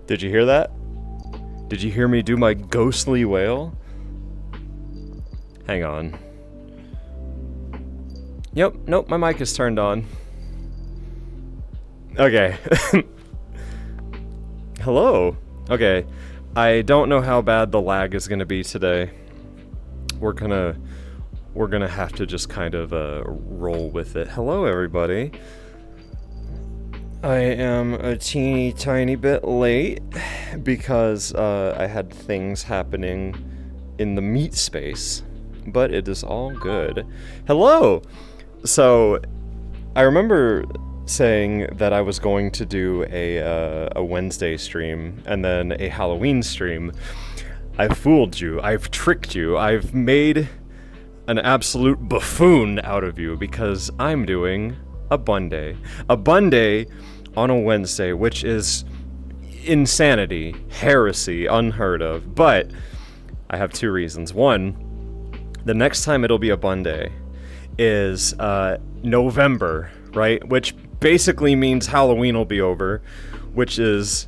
Did you hear that? Did you hear me do my ghostly wail? Hang on. Yep, nope, my mic is turned on. Okay. Hello. Okay. I don't know how bad the lag is gonna be today. We're gonna have to just kind of roll with it. Hello, everybody. I am a teeny tiny bit late because I had things happening in the meat space, but it is all good. Hello! So, I remember saying that I was going to do a Wednesday stream and then a Halloween stream. I've fooled you. I've tricked you. I've made an absolute buffoon out of you because I'm doing a Bunday. A Bunday on a Wednesday, which is insanity, heresy, unheard of. But I have two reasons. One, the next time it'll be a Bunday is November, right? Which basically means Halloween will be over, which is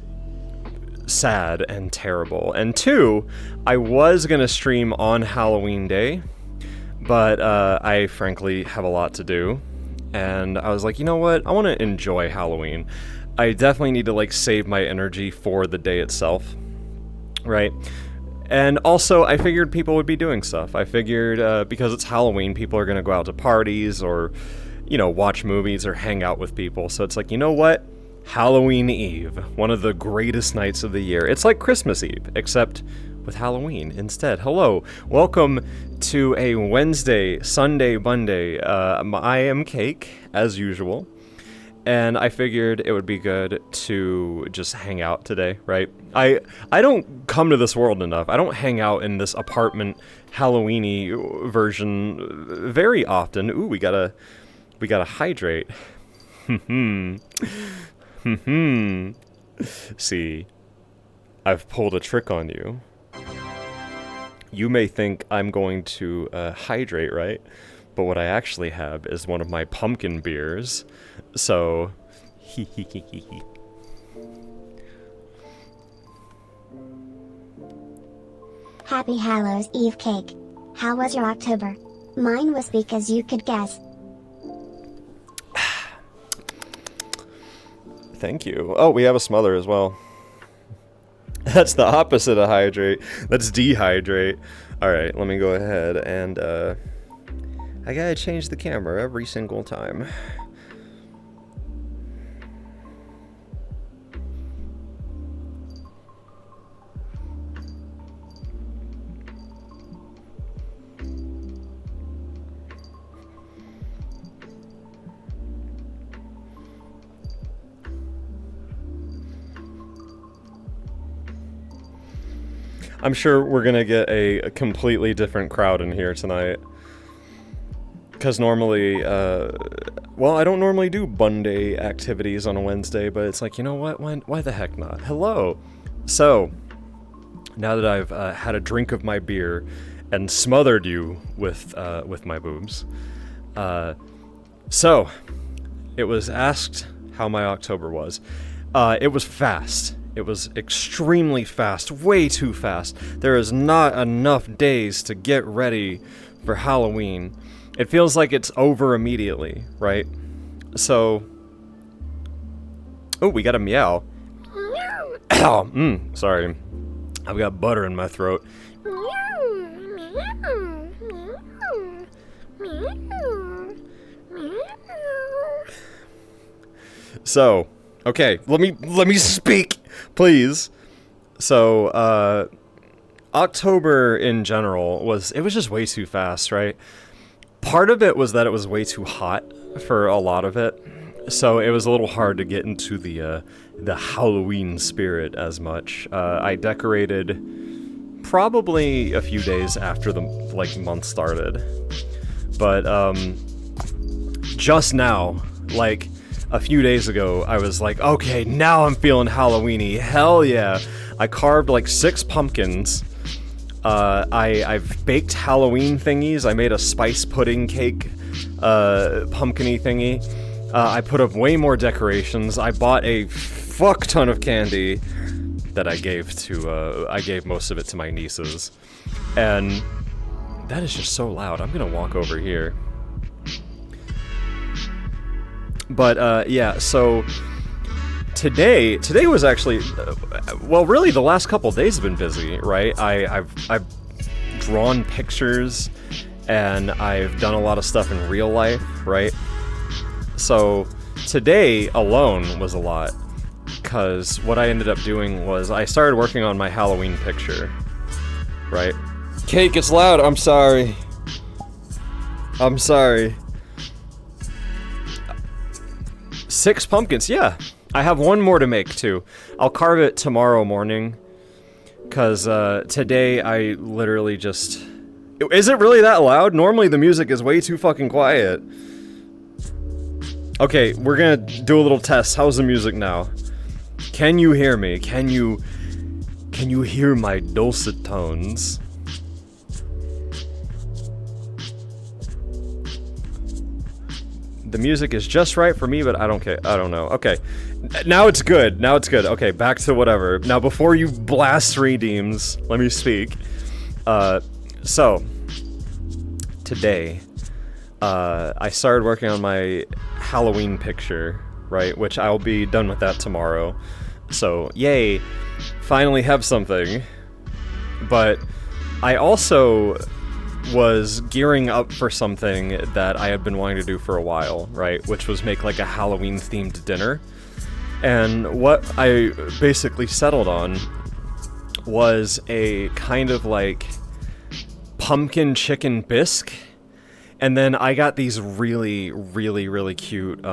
sad and terrible. And two, I was gonna stream on Halloween Day, but I frankly have a lot to do. And I was like, you know what? I want to enjoy Halloween. I definitely need to, like, save my energy for the day itself, right? And also, I figured people would be doing stuff. I figured because it's Halloween, people are going to go out to parties or, you know, watch movies or hang out with people. So it's like, you know what? Halloween Eve, one of the greatest nights of the year. It's like Christmas Eve, except with Halloween instead. Hello, welcome to a Wednesday, Sunday, Bunday. I am Cake, as usual, and I figured it would be good to just hang out today, right? I don't come to this world enough. I don't hang out in this apartment Halloween-y version very often. Ooh, we gotta hydrate. See, I've pulled a trick on you. You may think I'm going to hydrate, right? But what I actually have is one of my pumpkin beers. So, Happy Hallows Eve, Cake. How was your October? Mine was because you could guess. Thank you. Oh, we have a smother as well. That's the opposite of hydrate. That's dehydrate. Alright, let me go ahead and, I gotta change the camera every single time. I'm sure we're gonna get a completely different crowd in here tonight. Because normally, well, I don't normally do Bunday activities on a Wednesday, but it's like, you know what? Why the heck not? Hello! So, now that I've had a drink of my beer and smothered you with my boobs, so, it was asked how my October was. It was fast. It was extremely fast, way too fast. There is not enough days to get ready for Halloween. It feels like it's over immediately, right? So... Oh, we got a meow. Sorry. I've got butter in my throat. So, okay, let me speak, please. So, October in general was just way too fast, right? Part of it was that it was way too hot for a lot of it, so it was a little hard to get into the Halloween spirit as much. I decorated probably a few days after the month started, but just now, like a few days ago, I was like, okay, now I'm feeling Halloween-y. Hell yeah! I carved like 6 pumpkins. I've baked Halloween thingies. I made a spice pudding cake, pumpkin-y thingy. I put up way more decorations. I bought a fuck ton of candy. that I gave most of it to my nieces, and that is just so loud. I'm gonna walk over here. But yeah, so today was actually, well, really the last couple days have been busy, right? I've drawn pictures, and I've done a lot of stuff in real life, right? So today alone was a lot, because what I ended up doing was I started working on my Halloween picture, right? Cake, it's loud, I'm sorry. I'm sorry. 6 pumpkins, yeah. I have one more to make, too. I'll carve it tomorrow morning, because today I literally just... Is it really that loud? Normally the music is way too fucking quiet. Okay, we're gonna do a little test. How's the music now? Can you hear me? Can you hear my dulcet tones? The music is just right for me, but I don't care. I don't know. Okay. Now it's good. Now it's good. Okay, back to whatever. Now, before you blast redeems, let me speak. So, today, I started working on my Halloween picture, right? Which I'll be done with that tomorrow. So, yay. Finally have something. But I also was gearing up for something that I had been wanting to do for a while, right? Which was make like a Halloween-themed dinner. And what I basically settled on was a kind of like pumpkin chicken bisque. And then I got these really, really, really cute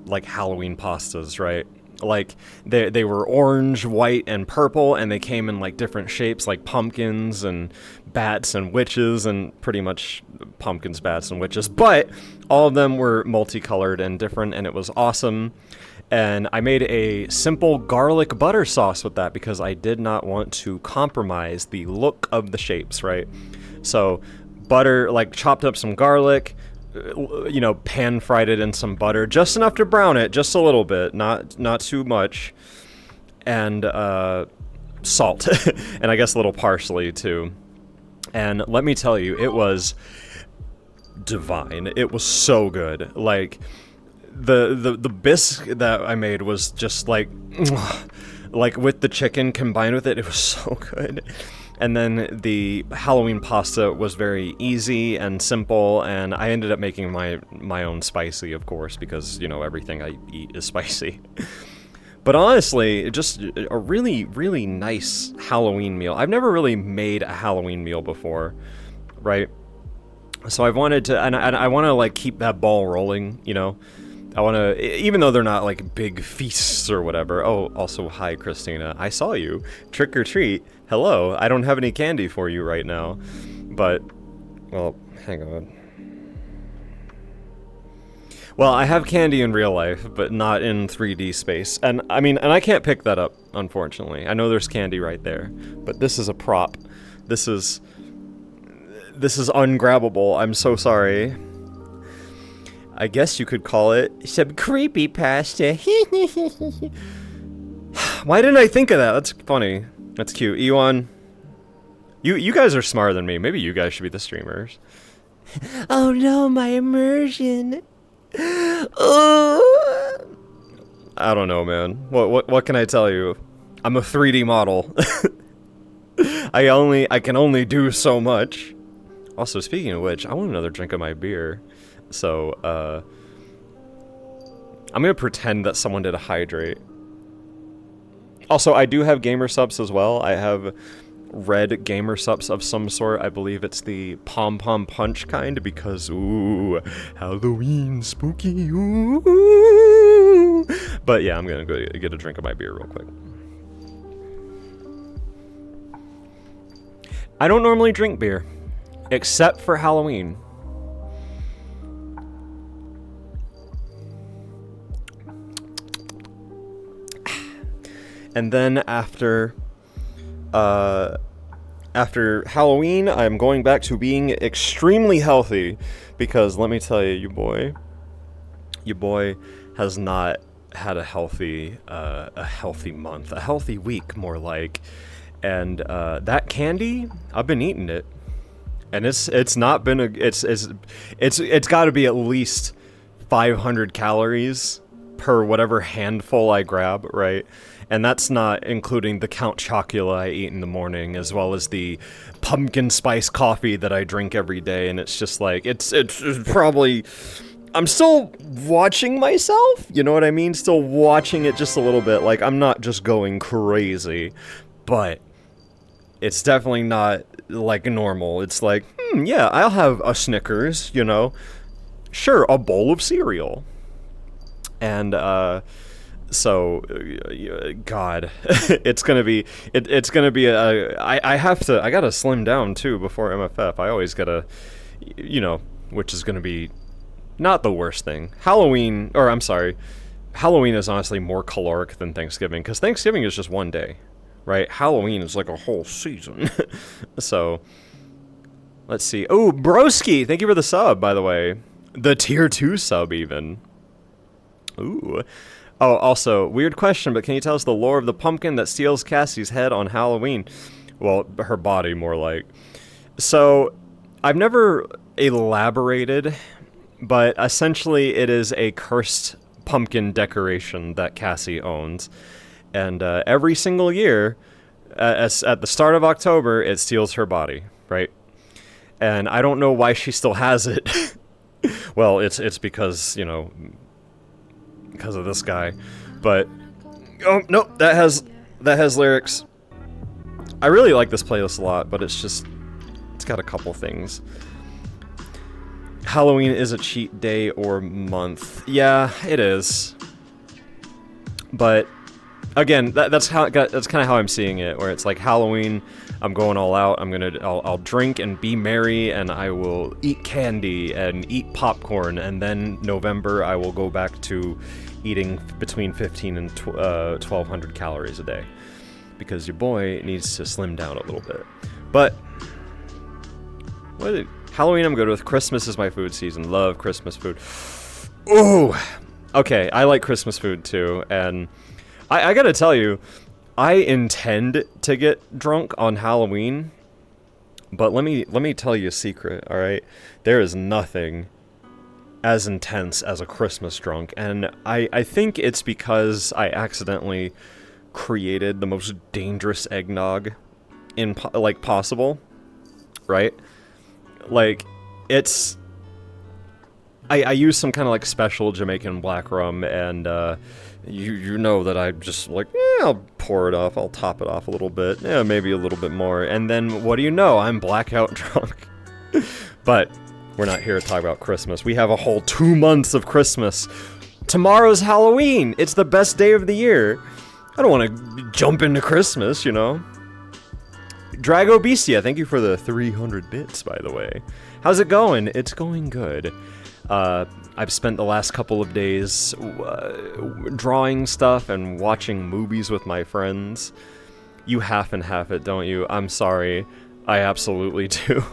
like Halloween pastas, right? Like they were orange, white, and purple, and they came in like different shapes, like pumpkins and bats and witches, and pretty much pumpkins, bats, and witches. But all of them were multicolored and different, and it was awesome. And I made a simple garlic butter sauce with that because I did not want to compromise the look of the shapes, right? So butter, like chopped up some garlic, you know, pan fried it in some butter, just enough to brown it, just a little bit, not too much, and salt, and I guess a little parsley too. And let me tell you, it was divine. It was so good. Like the bisque that I made was just like with the chicken combined with it, it was so good. And then the Halloween pasta was very easy and simple, and I ended up making my own spicy, of course, because, you know, everything I eat is spicy. But honestly, just a really, really nice Halloween meal. I've never really made a Halloween meal before, right? So I've wanted to, and I want to, like, keep that ball rolling, you know? I want to, even though they're not, like, big feasts or whatever. Oh, also, hi, Christina. I saw you. Trick or treat. Hello. I don't have any candy for you right now. But, well, hang on. Well, I have candy in real life, but not in 3D space. And, I mean, and I can't pick that up, unfortunately. I know there's candy right there. But this is a prop. This is ungrabbable. I'm so sorry. I guess you could call it some creepypasta. Why didn't I think of that? That's funny. That's cute. Ewan, you guys are smarter than me. Maybe you guys should be the streamers. Oh no, my immersion. Oh. I don't know, man. What can I tell you? I'm a 3D model. I can only do so much. Also, speaking of which, I want another drink of my beer. So, I'm gonna pretend that someone did a hydrate. Also, I do have gamer Supps as well. I have red gamer Supps of some sort. I believe it's the Pom Pom Punch kind, because, ooh, Halloween spooky, ooh. But yeah, I'm gonna go get a drink of my beer real quick. I don't normally drink beer, except for Halloween. And then after Halloween, I'm going back to being extremely healthy, because let me tell you, your boy has not had a healthy month, a healthy week, more like. And that candy, I've been eating it, and it's not been it's got to be at least 500 calories per whatever handful I grab, right? And that's not including the Count Chocula I eat in the morning, as well as the pumpkin spice coffee that I drink every day. And it's just like, it's probably, I'm still watching myself, you know what I mean? Still watching it just a little bit. Like, I'm not just going crazy, but it's definitely not like normal. It's like, yeah, I'll have a Snickers, you know? Sure, a bowl of cereal. And, so, God, it's gonna be, it's gonna be I gotta slim down too before MFF. I always gotta, you know, which is gonna be not the worst thing. Halloween is honestly more caloric than Thanksgiving, because Thanksgiving is just one day, right? Halloween is like a whole season. So, let's see. Oh, Broski, thank you for the sub, by the way. The tier 2 sub, even. Ooh. Oh, also, weird question, but can you tell us the lore of the pumpkin that steals Cassie's head on Halloween? Well, her body, more like. So, I've never elaborated, but essentially it is a cursed pumpkin decoration that Cassie owns. And every single year, at the start of October, it steals her body, right? And I don't know why she still has it. Well, it's because, you know, because of this guy. But oh no, that has lyrics. I really like this playlist a lot, but it's got a couple things. Halloween is a cheat day or month. Yeah, it is. But again, that's kind of how I'm seeing it, where it's like Halloween, I'm going all out. I'll drink and be merry, and I will eat candy and eat popcorn, and then November I will go back to eating between 15 and 1,200 calories a day, because your boy needs to slim down a little bit. But Halloween I'm good with. Christmas is my food season. Love Christmas food. Ooh, okay, I like Christmas food too, and I gotta tell you, I intend to get drunk on Halloween, but let me tell you a secret, alright? There is nothing as intense as a Christmas drunk, and I think it's because I accidentally created the most dangerous eggnog possible, right? Like, it's... I use some kind of like special Jamaican black rum, and you know that I just like, I'll pour it off, I'll top it off a little bit, maybe a little bit more, and then what do you know, I'm blackout drunk. But we're not here to talk about Christmas. We have a whole 2 months of Christmas. Tomorrow's Halloween. It's the best day of the year. I don't want to jump into Christmas, you know. Drago Bestia, thank you for the 300 bits, by the way. How's it going? It's going good. I've spent the last couple of days drawing stuff and watching movies with my friends. You half and half it, don't you? I'm sorry. I absolutely do.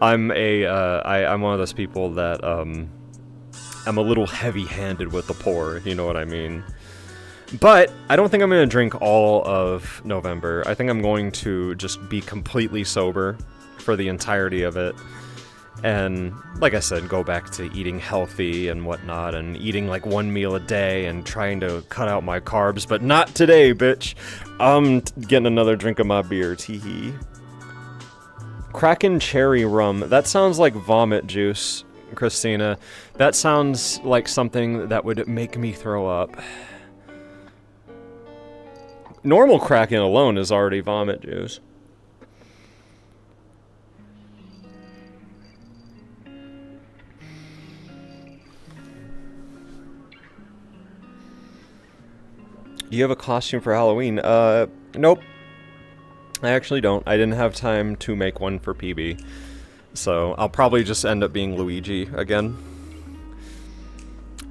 I'm one of those people that, I'm a little heavy-handed with the pour, you know what I mean? But I don't think I'm going to drink all of November. I think I'm going to just be completely sober for the entirety of it. And, like I said, go back to eating healthy and whatnot, and eating like one meal a day and trying to cut out my carbs, but not today, bitch. I'm getting another drink of my beer, teehee. Kraken cherry rum. That sounds like vomit juice, Christina. That sounds like something that would make me throw up. Normal Kraken alone is already vomit juice. Do you have a costume for Halloween? Nope. I actually don't. I didn't have time to make one for PB. So I'll probably just end up being Luigi again.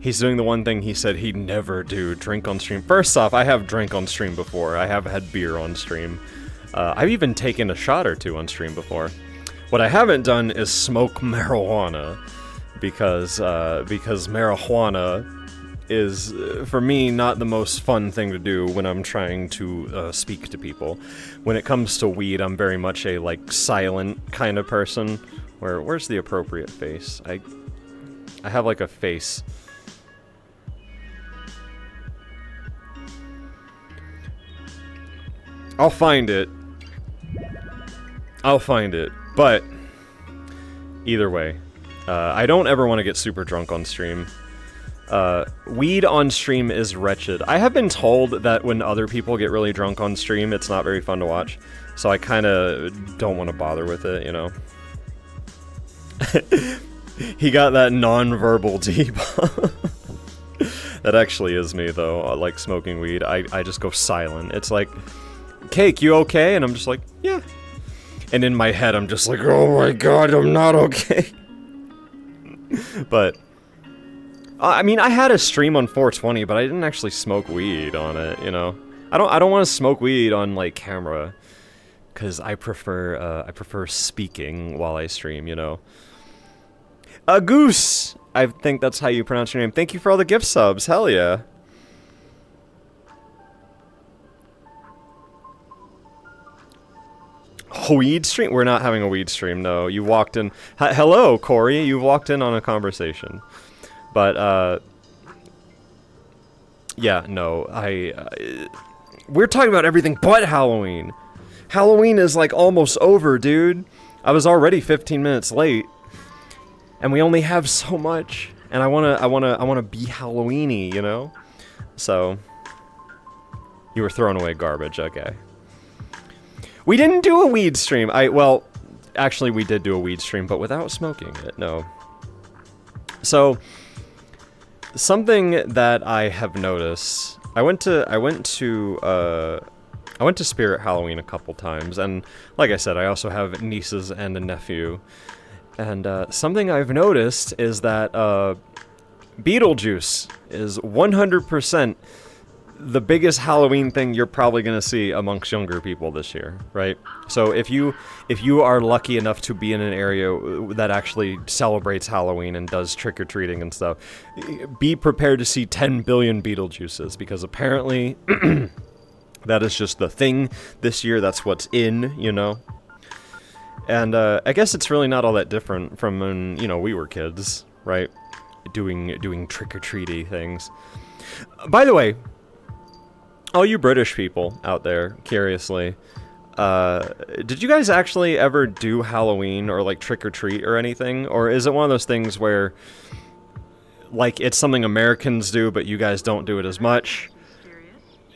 He's doing the one thing he said he'd never do, drink on stream. First off, I have drank on stream before. I have had beer on stream. I've even taken a shot or two on stream before. What I haven't done is smoke marijuana. Because marijuana is, for me, not the most fun thing to do when I'm trying to speak to people. When it comes to weed, I'm very much a, like, silent kind of person. Where's the appropriate face? I have, like, a face. I'll find it. But either way, I don't ever want to get super drunk on stream. Weed on stream is wretched. I have been told that when other people get really drunk on stream, it's not very fun to watch. So I kind of don't want to bother with it, you know. He got that non-verbal debug. That actually is me, though. I like smoking weed. I just go silent. It's like, Cake, you okay? And I'm just like, yeah. And in my head, I'm just like, oh my god, I'm not okay. But, I mean, I had a stream on 420, but I didn't actually smoke weed on it, you know? I don't want to smoke weed on, like, camera. Because I prefer speaking while I stream, you know? A Goose! I think that's how you pronounce your name. Thank you for all the gift subs, hell yeah. A weed stream? We're not having a weed stream, no. You walked in... Hello, Corey, you walked in on a conversation. But, yeah, no, we're talking about everything but Halloween. Halloween is, like, almost over, dude. I was already 15 minutes late. And we only have so much. And I wanna be Halloween-y, you know? So... You were throwing away garbage, okay. We didn't do a weed stream. Well, actually we did do a weed stream, but without smoking it, no. So, something that I have noticed, I went to Spirit Halloween a couple times, and like I said, I also have nieces and a nephew. And something I've noticed is that Beetlejuice is 100% the biggest Halloween thing you're probably going to see amongst younger people this year, right? So if you are lucky enough to be in an area that actually celebrates Halloween and does trick-or-treating and stuff, be prepared to see 10 billion Beetlejuices, because apparently that is just the thing this year. That's what's in, you know? And I guess it's really not all that different from when, you know, we were kids, right? Doing trick-or-treaty things. By the way, all you British people out there, curiously, did you guys actually ever do Halloween or, like, trick-or-treat or anything? Or is it one of those things where, like, it's something Americans do, but you guys don't do it as much?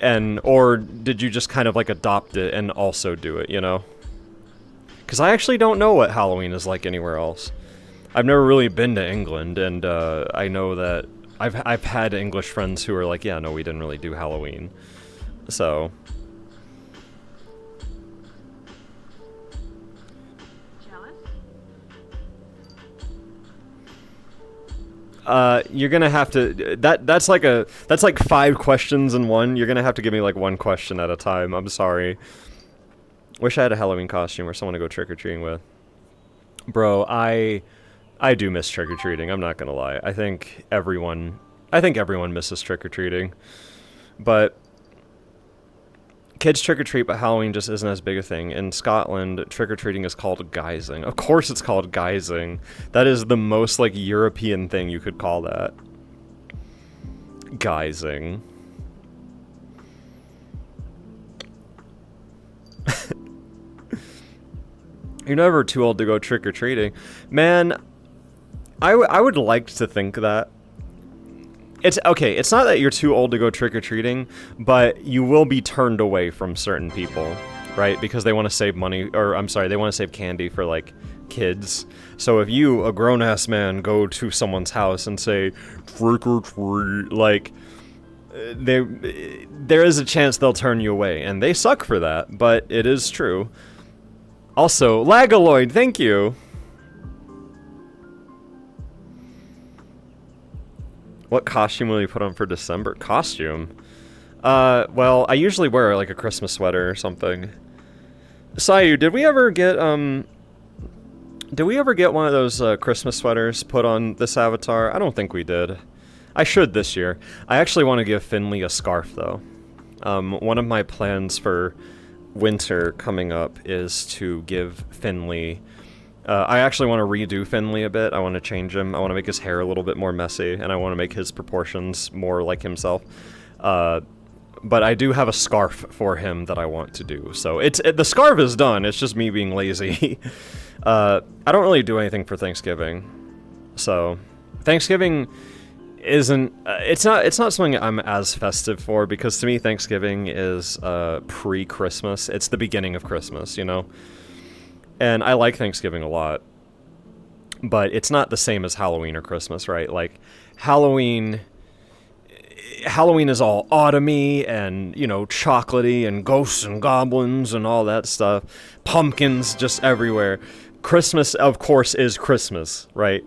Or did you just kind of, like, adopt it and also do it, you know? Because I actually don't know what Halloween is like anywhere else. I've never really been to England, and I know that I've had English friends who are like, yeah, no, we didn't really do Halloween. So... you're gonna have to... That's like 5 questions in one. You're gonna have to give me, like, 1 question at a time. I'm sorry. Wish I had a Halloween costume or someone to go trick-or-treating with. Bro, I do miss trick-or-treating, I'm not gonna lie. I think everyone misses trick-or-treating. But kids trick-or-treat, but Halloween just isn't as big a thing. In Scotland, trick-or-treating is called guising. Of course it's called guising. That is the most, like, European thing you could call that. Guising. You're never too old to go trick-or-treating. Man, I would like to think that. It's okay, it's not that you're too old to go trick-or-treating, but you will be turned away from certain people, right? Because they want to save money, or I'm sorry, they want to save candy for, like, kids. So if you, a grown-ass man, go to someone's house and say, trick-or-treat, like, there is a chance they'll turn you away, and they suck for that, but it is true. Also, Lagaloid, thank you! What costume will you put on for December? Costume? Well, I usually wear, like, a Christmas sweater or something. Sayu, did we ever get one of those, Christmas sweaters put on this avatar? I don't think we did. I should this year. I actually want to give Finley a scarf, though. One of my plans for winter coming up is to give Finley... I actually want to redo Finley a bit. I want to change him. I want to make his hair a little bit more messy, and I want to make his proportions more like himself. But I do have a scarf for him that I want to do. So the scarf is done. It's just me being lazy. I don't really do anything for Thanksgiving. So Thanksgiving isn't... it's not something I'm as festive for, because to me Thanksgiving is pre-Christmas. It's the beginning of Christmas, you know? And I like Thanksgiving a lot. But it's not the same as Halloween or Christmas, right? Like, Halloween is all autumny and, you know, chocolatey and ghosts and goblins and all that stuff. Pumpkins just everywhere. Christmas, of course, is Christmas, right?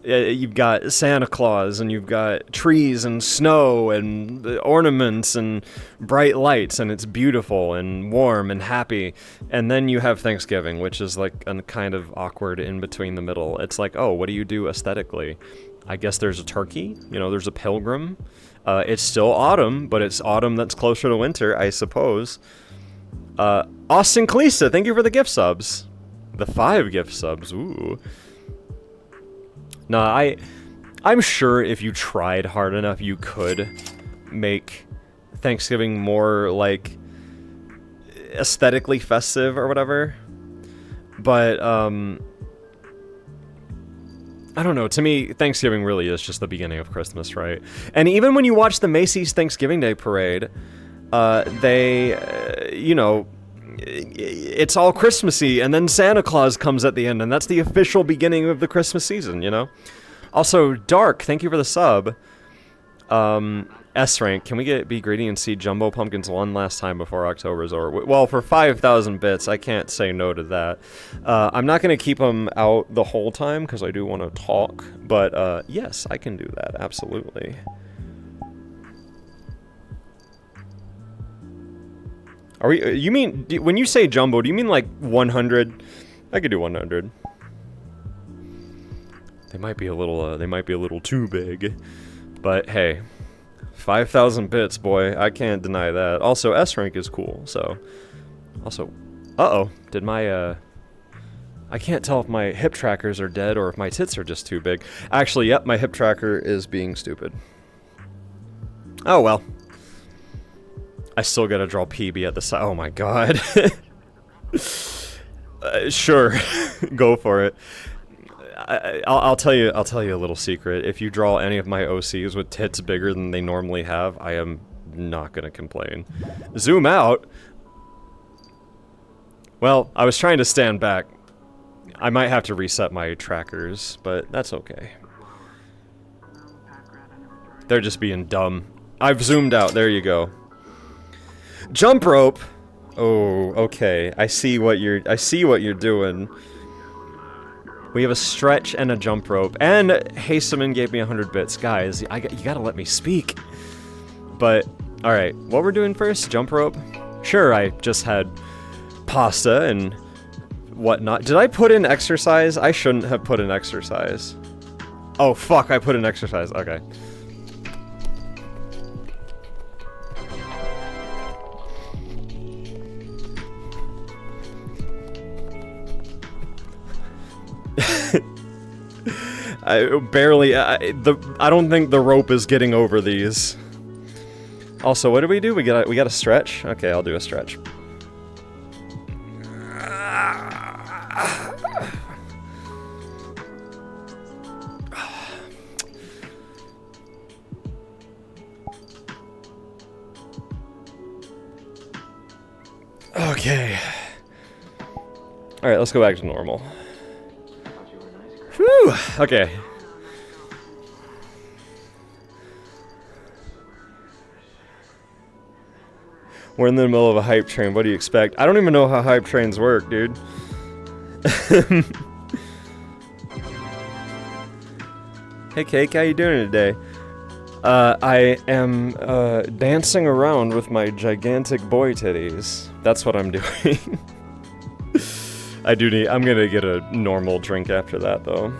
You've got Santa Claus, and you've got trees and snow and ornaments and bright lights, and it's beautiful and warm and happy. And then you have Thanksgiving, which is like a kind of awkward in between the middle. It's like, oh, what do you do aesthetically? I guess there's a turkey, you know, there's a pilgrim. It's still autumn, but it's autumn that's closer to winter, I suppose. Austin Kalisa, thank you for the gift subs. The 5 gift subs, ooh. Nah, I'm sure if you tried hard enough, you could make Thanksgiving more, like, aesthetically festive or whatever. But, I don't know, to me, Thanksgiving really is just the beginning of Christmas, right? And even when you watch the Macy's Thanksgiving Day Parade, you know, it's all Christmassy, and then Santa Claus comes at the end, and that's the official beginning of the Christmas season, you know? Also, Dark, thank you for the sub. S rank, can we be greedy and see Jumbo Pumpkins one last time before October's over? Well, for 5,000 bits, I can't say no to that. I'm not going to keep them out the whole time, because I do want to talk, but yes, I can do that, absolutely. Are we? You mean, when you say Jumbo, do you mean like 100? I could do 100. They might be a little too big, but hey. 5,000 bits, boy. I can't deny that. Also, S rank is cool, so... Also... Uh-oh. Did my, I can't tell if my hip trackers are dead or if my tits are just too big. Actually, yep, my hip tracker is being stupid. Oh, well. I still gotta draw PB at the side. Oh my god. Sure. Go for it. I'll tell you a little secret. If you draw any of my OCs with tits bigger than they normally have, I am not gonna complain. Zoom out. Well, I was trying to stand back. I might have to reset my trackers, but that's okay. They're just being dumb. I've zoomed out. There you go. Jump rope. Oh, okay. I see what you're doing. We have a stretch and a jump rope, and Hasteman gave me 100 bits. Guys, you gotta let me speak. But, alright, what we're doing first? Jump rope? Sure, I just had pasta and whatnot. Did I put in exercise? I shouldn't have put in exercise. Oh, fuck, I put in exercise. Okay. I don't think the rope is getting over these. Also, what do? We gotta stretch? Okay, I'll do a stretch. Okay. Alright, let's go back to normal. Whew, okay. We're in the middle of a hype train, what do you expect? I don't even know how hype trains work, dude. Hey Cake, how you doing today? I am, dancing around with my gigantic boy titties. That's what I'm doing. I'm gonna get a normal drink after that, though.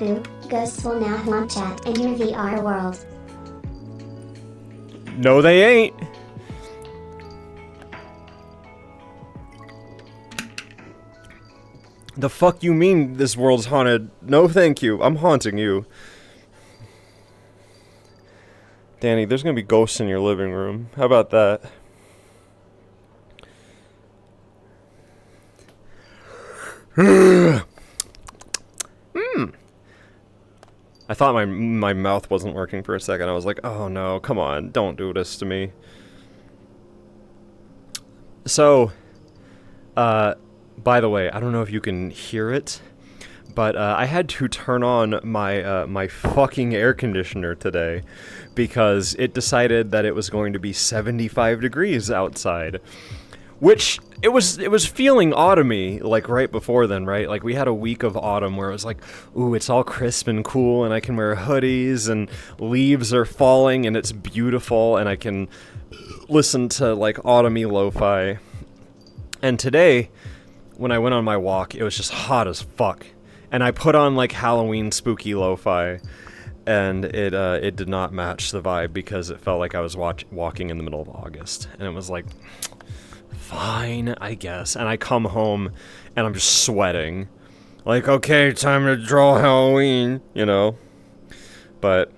Boob, ghosts will now haunt chat in your VR world. No, they ain't. The fuck you mean this world's haunted? No, thank you. I'm haunting you. Danny, there's gonna be ghosts in your living room. How about that? I thought my mouth wasn't working for a second. I was like, oh no, come on, don't do this to me. So, by the way, I don't know if you can hear it, but I had to turn on my my fucking air conditioner today because it decided that it was going to be 75 degrees outside. Which, it was feeling autumny, like, right before then, right? Like, we had a week of autumn where it was like, ooh, it's all crisp and cool, and I can wear hoodies, and leaves are falling, and it's beautiful, and I can listen to, like, autumny lo-fi. And today, when I went on my walk, it was just hot as fuck. And I put on, like, Halloween spooky lo-fi, and it did not match the vibe because it felt like I was walking in the middle of August. And it was like... fine, I guess. And I come home and I'm just sweating. Like, okay, time to draw Halloween, you know? But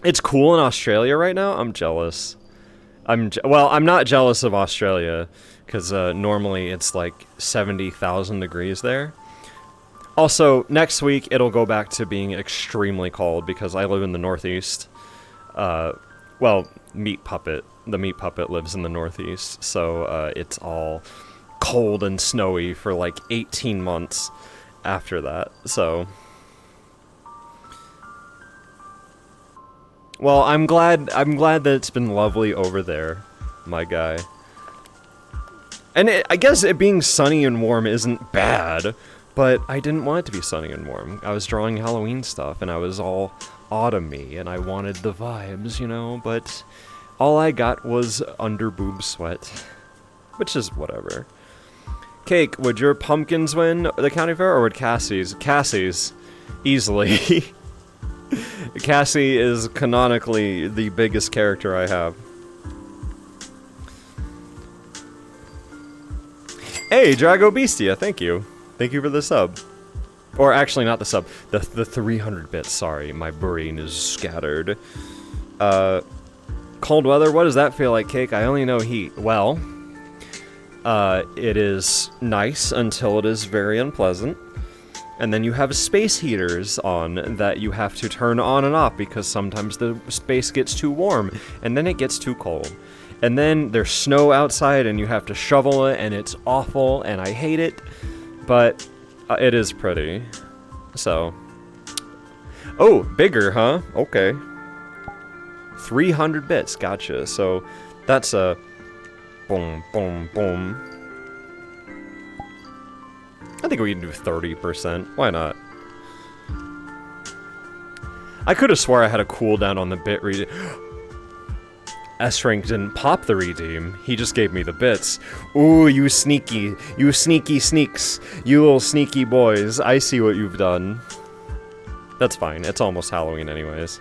it's cool in Australia right now. I'm jealous. Well, I'm not jealous of Australia because normally it's like 70,000 degrees there. Also, next week it'll go back to being extremely cold because I live in the Northeast. Well, the Meat Puppet lives in the Northeast, so it's all cold and snowy for like 18 months after that, so... Well, I'm glad that it's been lovely over there, my guy. And I guess it being sunny and warm isn't bad, but I didn't want it to be sunny and warm. I was drawing Halloween stuff, and I was all autumny, and I wanted the vibes, you know, but all I got was under boob sweat, which is whatever. Cake, would your pumpkins win the county fair, or would Cassie's? Cassie's, easily. Cassie is canonically the biggest character I have. Hey, Drago Bestia, thank you. Thank you for the sub. Or actually, not the sub. The 300 bits, sorry. My brain is scattered. Cold weather, what does that feel like, Cake? I only know heat. Well, it is nice until it is very unpleasant. And then you have space heaters on that you have to turn on and off because sometimes the space gets too warm and then it gets too cold. And then there's snow outside and you have to shovel it and it's awful and I hate it, but it is pretty. So. Oh, bigger, huh? Okay. 300 bits, gotcha. So that's a boom, boom, boom. I think we can do 30%. Why not? I could have swore I had a cooldown on the bit redeem. S-Rank didn't pop the redeem. He just gave me the bits. Ooh, you sneaky. You sneaky sneaks. You little sneaky boys. I see what you've done. That's fine. It's almost Halloween anyways.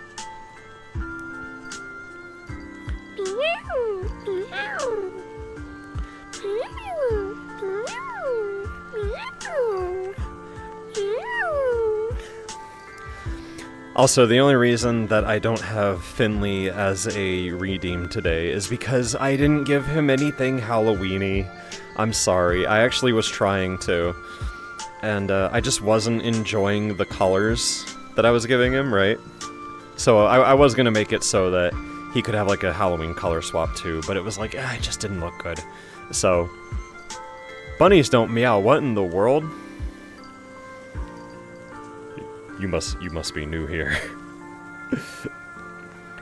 Also, the only reason that I don't have Finley as a redeem today is because I didn't give him anything Halloween-y. I'm sorry. I actually was trying to. And I just wasn't enjoying the colors that I was giving him, right? So I was gonna make it so that he could have like a Halloween color swap too, but it was like, it just didn't look good. So, bunnies don't meow. What in the world? You must be new here.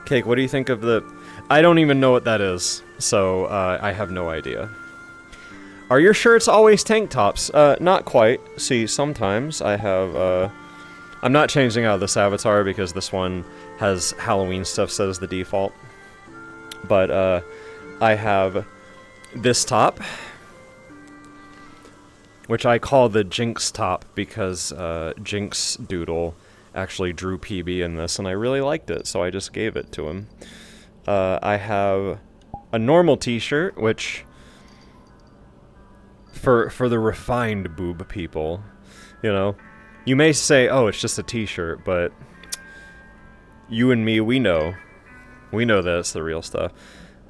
Cake, what do you think of the... I don't even know what that is, so I have no idea. Are your shirts always tank tops? Not quite. See, sometimes I have... I'm not changing out this avatar because this one has Halloween stuff set as the default. But I have this top, which I call the Jinx top because Jinx Doodle actually drew PB in this, and I really liked it, so I just gave it to him. I have a normal t-shirt, which for the refined boob people, you know, you may say, oh, it's just a t-shirt, but you and me, we know that it's the real stuff.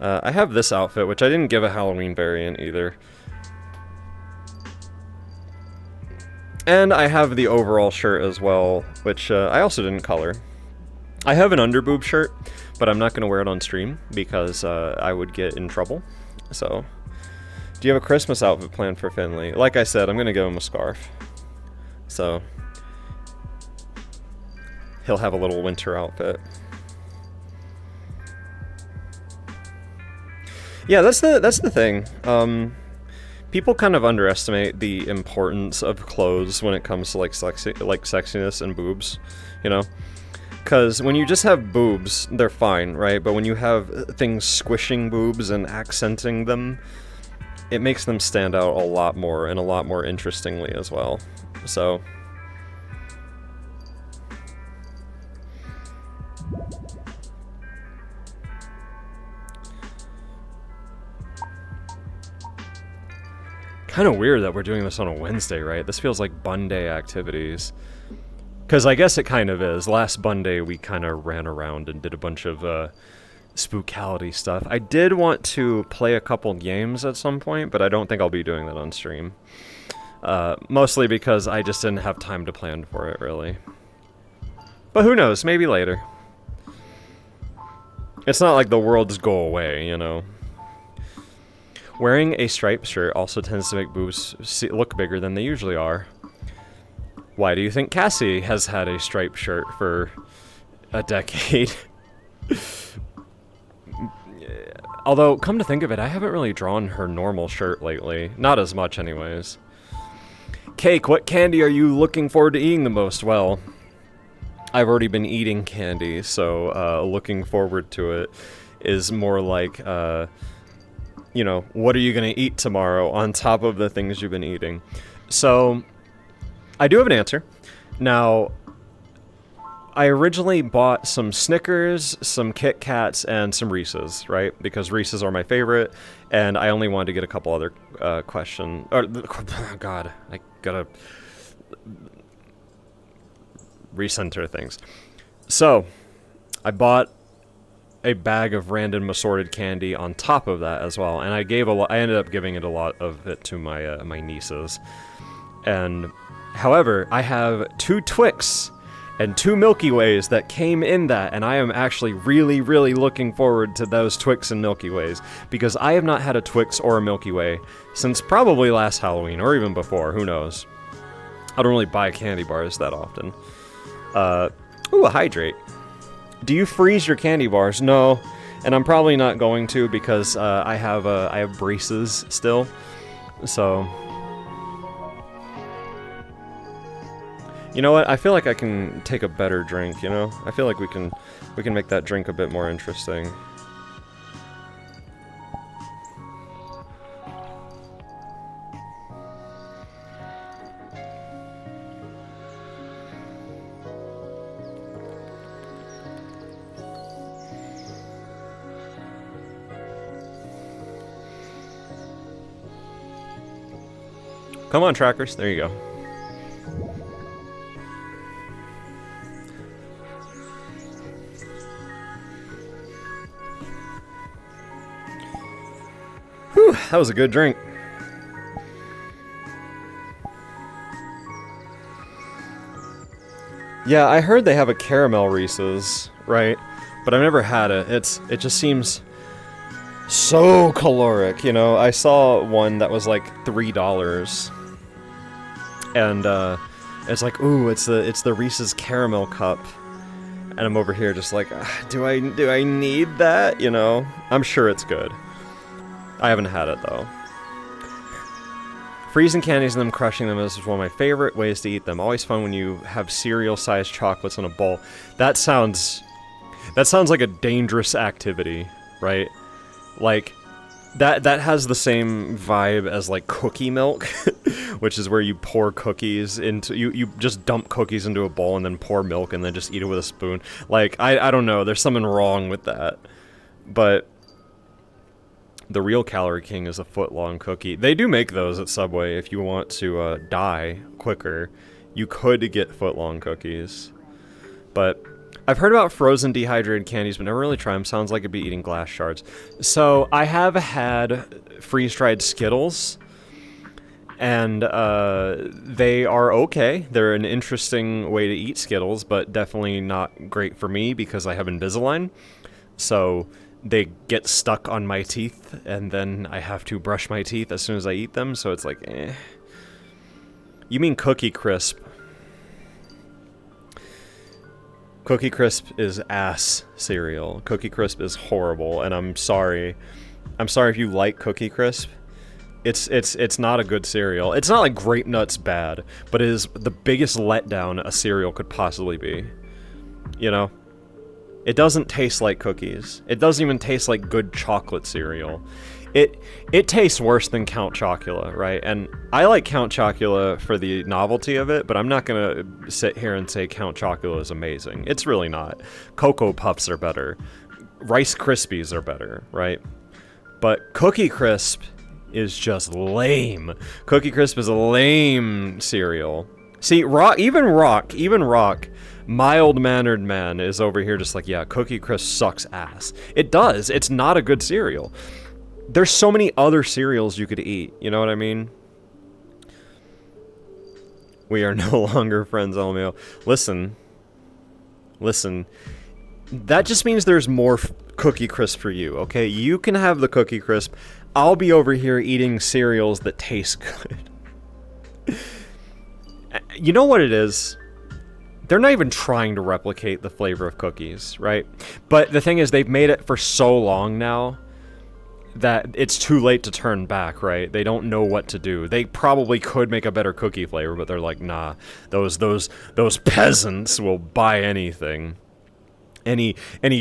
I have this outfit, which I didn't give a Halloween variant either. And I have the overall shirt as well, which I also didn't color. I have an underboob shirt, but I'm not going to wear it on stream because I would get in trouble. So, do you have a Christmas outfit planned for Finley? Like I said, I'm going to give him a scarf. So, he'll have a little winter outfit. Yeah, that's the thing. People kind of underestimate the importance of clothes when it comes to like sexiness and boobs, you know? Because when you just have boobs, they're fine, right? But when you have things squishing boobs and accenting them, it makes them stand out a lot more and a lot more interestingly as well. So kind of weird that we're doing this on a Wednesday, right? This feels like Bunday activities. Because I guess it kind of is. Last Bunday, we kind of ran around and did a bunch of spookality stuff. I did want to play a couple games at some point, but I don't think I'll be doing that on stream. Mostly because I just didn't have time to plan for it, really. But who knows? Maybe later. It's not like the world's go away, you know? Wearing a striped shirt also tends to make boobs look bigger than they usually are. Why do you think Cassie has had a striped shirt for a decade? Although, come to think of it, I haven't really drawn her normal shirt lately. Not as much, anyways. Cake, what candy are you looking forward to eating the most? Well, I've already been eating candy, so looking forward to it is more like... you know, what are you going to eat tomorrow on top of the things you've been eating? So, I do have an answer. Now, I originally bought some Snickers, some Kit Kats, and some Reese's, right? Because Reese's are my favorite, and I only wanted to get a couple other God, I gotta recenter things. So, I bought a bag of random assorted candy on top of that as well, and I ended up giving it a lot of it to my my nieces. And however, I have 2 Twix and 2 Milky Ways that came in that, and I am actually really, really looking forward to those Twix and Milky Ways, because I have not had a Twix or a Milky Way since probably last Halloween, or even before, who knows. I don't really buy candy bars that often. Ooh, a hydrate. Do you freeze your candy bars? No, and I'm probably not going to because I have braces still. So, you know what? I feel like I can take a better drink. You know, I feel like we can make that drink a bit more interesting. Come on, trackers. There you go. Whew, that was a good drink. Yeah, I heard they have a caramel Reese's, right? But I've never had it. It just seems so caloric, you know? I saw one that was like $3. And it's like, ooh, it's the Reese's caramel cup, and I'm over here just like, do I need that? You know, I'm sure it's good. I haven't had it though. Freezing candies and then crushing them is one of my favorite ways to eat them. Always fun when you have cereal-sized chocolates in a bowl. That sounds like a dangerous activity, right? Like, that has the same vibe as, like, cookie milk, which is where you pour cookies into, you just dump cookies into a bowl and then pour milk and then just eat it with a spoon. Like, I don't know, there's something wrong with that. But the real Calorie King is a foot-long cookie. They do make those at Subway if you want to die quicker. You could get foot-long cookies. But I've heard about frozen dehydrated candies, but never really tried them. Sounds like it'd be eating glass shards. So I have had freeze-dried Skittles, and they are okay. They're an interesting way to eat Skittles, but definitely not great for me because I have Invisalign. So they get stuck on my teeth, and then I have to brush my teeth as soon as I eat them, so it's like, eh. You mean Cookie Crisp. Cookie Crisp is ass cereal. Cookie Crisp is horrible, and I'm sorry. I'm sorry if you like Cookie Crisp. It's not a good cereal. It's not like Grape Nuts bad, but it is the biggest letdown a cereal could possibly be. You know? It doesn't taste like cookies. It doesn't even taste like good chocolate cereal. It tastes worse than Count Chocula, right? And I like Count Chocula for the novelty of it, but I'm not gonna sit here and say Count Chocula is amazing. It's really not. Cocoa Puffs are better. Rice Krispies are better, right? But Cookie Crisp is just lame. Cookie Crisp is a lame cereal. See, even Rock, mild-mannered man, is over here just like, yeah, Cookie Crisp sucks ass. It does. It's not a good cereal. There's so many other cereals you could eat, you know what I mean? We are no longer friends, LMAO. Listen. That just means there's more Cookie Crisp for you, okay? You can have the Cookie Crisp. I'll be over here eating cereals that taste good. You know what it is? They're not even trying to replicate the flavor of cookies, right? But the thing is, they've made it for so long now that it's too late to turn back, right? They don't know what to do. They probably could make a better cookie flavor, but they're like, nah, those peasants will buy anything. Any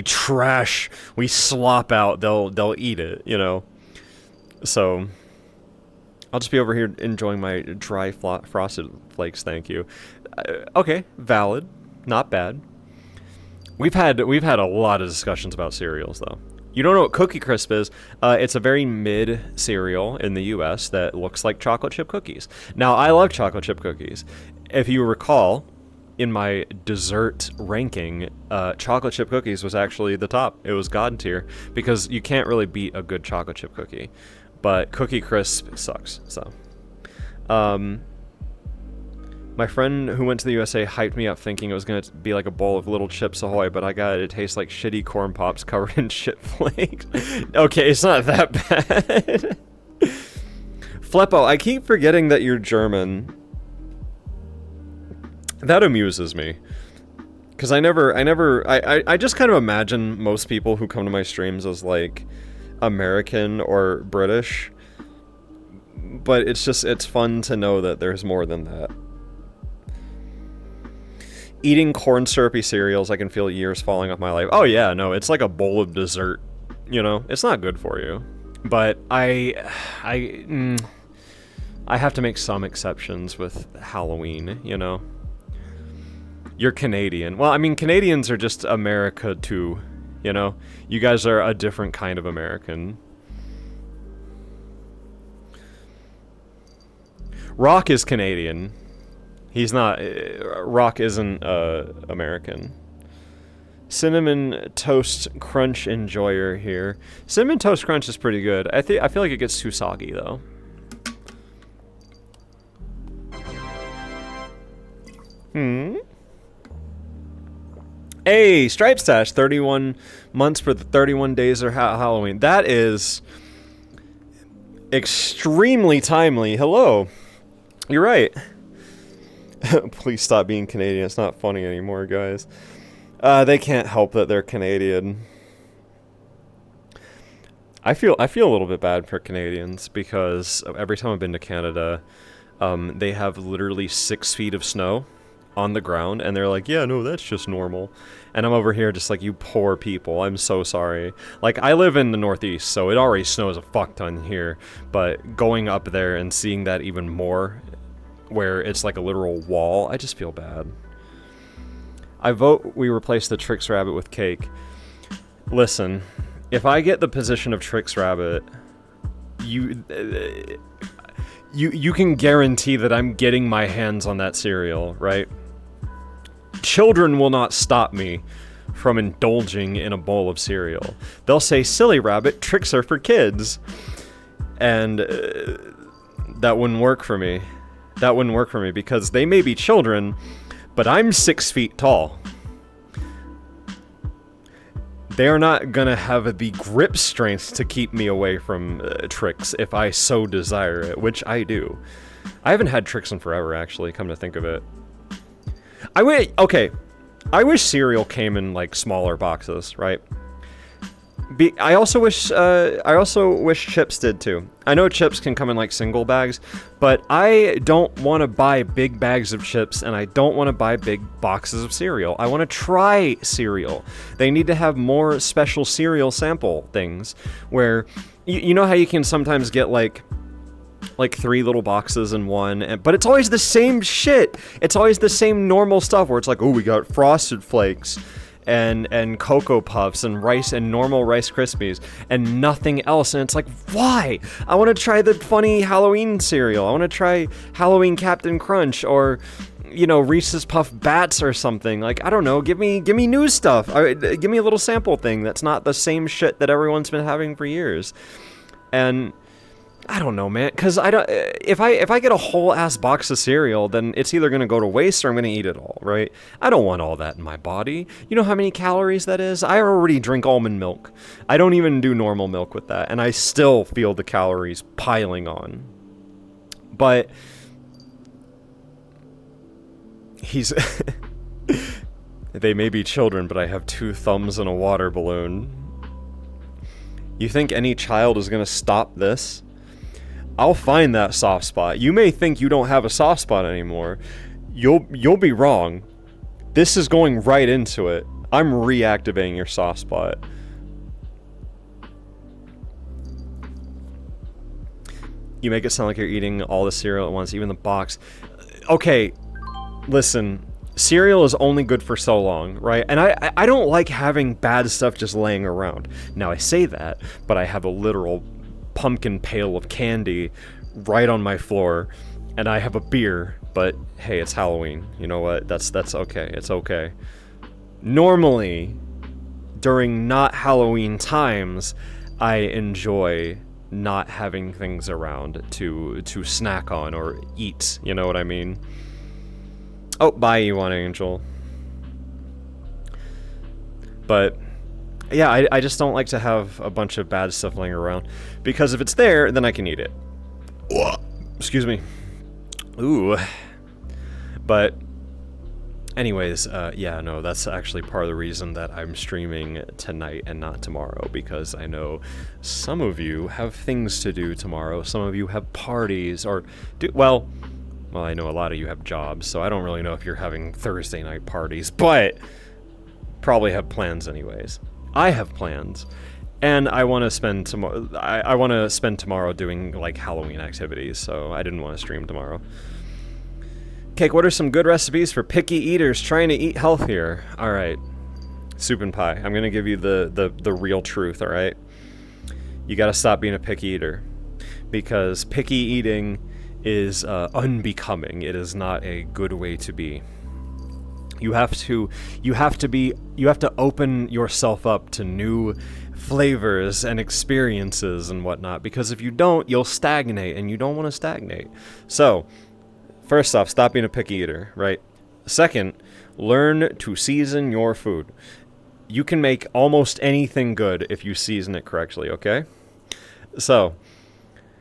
trash we slop out, they'll eat it, you know? So I'll just be over here enjoying my dry frosted flakes, thank you. Okay, valid, not bad. We've had a lot of discussions about cereals, though. You don't know what Cookie Crisp is? It's a very mid cereal in the U.S. that looks like chocolate chip cookies. Now, I love chocolate chip cookies. If you recall, in my dessert ranking, chocolate chip cookies was actually the top. It was God tier, because you can't really beat a good chocolate chip cookie. But Cookie Crisp sucks, so. My friend who went to the USA hyped me up thinking it was going to be like a bowl of little Chips Ahoy, but I got it. It tastes like shitty corn pops covered in shit flakes. Okay, it's not that bad. Fleppo, I keep forgetting that you're German. That amuses me. Because I just kind of imagine most people who come to my streams as like American or British. But it's fun to know that there's more than that. Eating corn syrupy cereals, I can feel years falling off my life. Oh yeah, no, it's like a bowl of dessert. You know, it's not good for you. But I have to make some exceptions with Halloween, you know? You're Canadian. Well, I mean, Canadians are just America too, you know? You guys are a different kind of American. Rock is Canadian. He's not. Rock isn't American. Cinnamon Toast Crunch enjoyer here. Cinnamon Toast Crunch is pretty good. I feel like it gets too soggy though. Hey, Stripe Stash, 31 months for the 31 days of Halloween. That is extremely timely. Hello. You're right. Please stop being Canadian. It's not funny anymore, guys. They can't help that they're Canadian. I feel a little bit bad for Canadians because every time I've been to Canada, they have literally 6 feet of snow on the ground, and they're like, yeah, no, that's just normal. And I'm over here just like, you poor people, I'm so sorry. Like, I live in the Northeast, so it already snows a fuck ton here, but going up there and seeing that even more where it's like a literal wall, I just feel bad. I vote we replace the Trix Rabbit with Cake. Listen, if I get the position of Trix Rabbit, you can guarantee that I'm getting my hands on that cereal, right? Children will not stop me from indulging in a bowl of cereal. They'll say, "Silly rabbit, tricks are for kids." And that wouldn't work for me. That wouldn't work for me because they may be children, but I'm 6 feet tall. They are not gonna have the grip strength to keep me away from Trix if I so desire it, which I do. I haven't had Trix in forever, actually, come to think of it. I wish cereal came in, like, smaller boxes, right? I also wish chips did too. I know chips can come in like single bags, but I don't want to buy big bags of chips and I don't want to buy big boxes of cereal. I want to try cereal. They need to have more special cereal sample things where you know how you can sometimes get like 3 little boxes in one, but it's always the same shit. It's always the same normal stuff where it's like, oh, we got Frosted Flakes and Cocoa Puffs and rice and normal Rice Krispies and nothing else. And it's like, why? I want to try the funny Halloween cereal. I want to try Halloween Captain Crunch or, you know, Reese's Puff Bats or something. Like, I don't know. Give me new stuff. Give me a little sample thing that's not the same shit that everyone's been having for years. And I don't know, man, because if I get a whole ass box of cereal, then it's either gonna go to waste or I'm gonna eat it all, right? I don't want all that in my body. You know how many calories that is? I already drink almond milk. I don't even do normal milk with that, and I still feel the calories piling on. But they may be children, but I have 2 thumbs and a water balloon. You think any child is gonna stop this? I'll find that soft spot. You may think you don't have a soft spot anymore. You'll be wrong. This is going right into it. I'm reactivating your soft spot. You make it sound like you're eating all the cereal at once, even the box. Okay, listen. Cereal is only good for so long, right? And I don't like having bad stuff just laying around. Now, I say that, but I have a literal pumpkin pail of candy right on my floor, and I have a beer, but hey, it's Halloween. You know what? That's okay. It's okay. Normally, during not Halloween times, I enjoy not having things around to snack on or eat, you know what I mean? Oh, bye, you want Angel. But yeah, I just don't like to have a bunch of bad stuff laying around, because if it's there, then I can eat it. Excuse me. Ooh. But anyways, yeah, no, that's actually part of the reason that I'm streaming tonight and not tomorrow, because I know some of you have things to do tomorrow. Some of you have parties or well, I know a lot of you have jobs, so I don't really know if you're having Thursday night parties, but probably have plans anyways. I have plans, and I want to spend tomorrow. I want to spend tomorrow doing like Halloween activities, so I didn't want to stream tomorrow. Cake, what are some good recipes for picky eaters trying to eat healthier? All right, soup and pie. I'm gonna give you the real truth. All right, you gotta stop being a picky eater, because picky eating is unbecoming. It is not a good way to be. You have to open yourself up to new flavors and experiences and whatnot, because if you don't, you'll stagnate, and you don't want to stagnate. So, first off, stop being a picky eater, right? Second, learn to season your food. You can make almost anything good if you season it correctly, okay? So,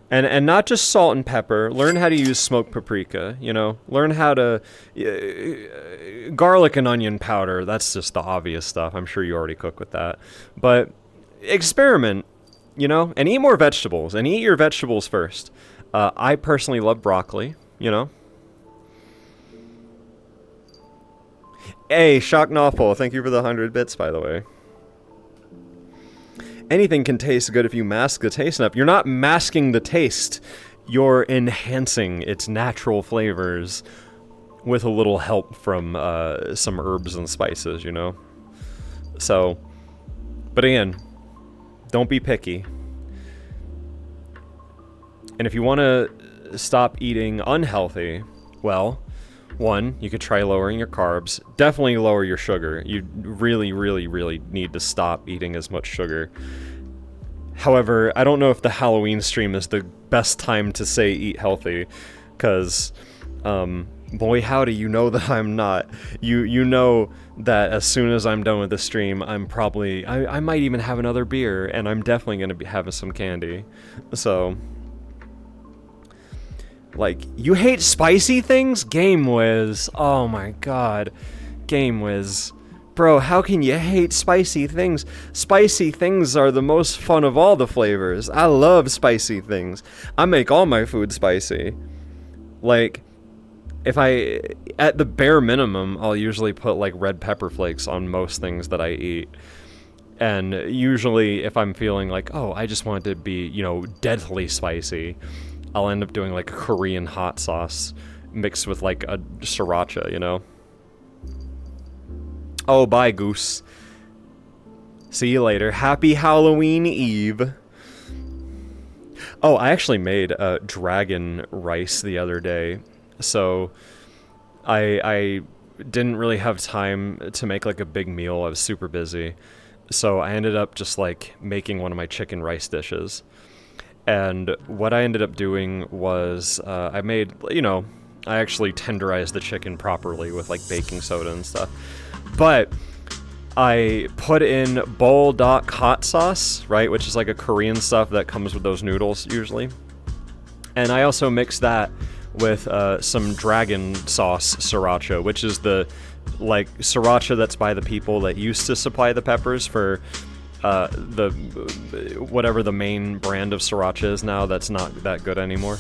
and not just salt and pepper. Learn how to use smoked paprika, you know? Learn how to... garlic and onion powder, that's just the obvious stuff. I'm sure you already cook with that. But experiment, you know? And eat more vegetables. And eat your vegetables first. I personally love broccoli, you know? Hey, Shock Novel, thank you for the 100 bits, by the way. Anything can taste good if you mask the taste enough. You're not masking the taste. you're enhancing its natural flavors with a little help from some herbs and spices, you know? So, but again, don't be picky. And if you want to stop eating unhealthy, well, one, you could try lowering your carbs. Definitely lower your sugar. You really, really, really need to stop eating as much sugar. However, I don't know if the Halloween stream is the best time to say eat healthy, because, boy howdy, you know that I'm not. You know that as soon as I'm done with the stream, I'm probably, I might even have another beer, and I'm definitely going to be having some candy. So, like, you hate spicy things? Game Whiz. Oh my god. Game Whiz. Bro, how can you hate spicy things? Spicy things are the most fun of all the flavors. I love spicy things. I make all my food spicy. Like, at the bare minimum, I'll usually put, like, red pepper flakes on most things that I eat. And usually, if I'm feeling like, oh, I just want it to be, you know, deathly spicy, I'll end up doing, like, a Korean hot sauce mixed with, like, a sriracha, you know? Oh, bye, Goose. See you later. Happy Halloween Eve. Oh, I actually made dragon rice the other day. So, I didn't really have time to make, like, a big meal. I was super busy. So I ended up just, like, making one of my chicken rice dishes. And what I ended up doing was, I made, you know, I actually tenderized the chicken properly with, like, baking soda and stuff. But I put in buldak hot sauce, right, which is like a Korean stuff that comes with those noodles usually. And I also mixed that with some dragon sauce sriracha, which is the, like, sriracha that's by the people that used to supply the peppers for the whatever the main brand of sriracha is now that's not that good anymore.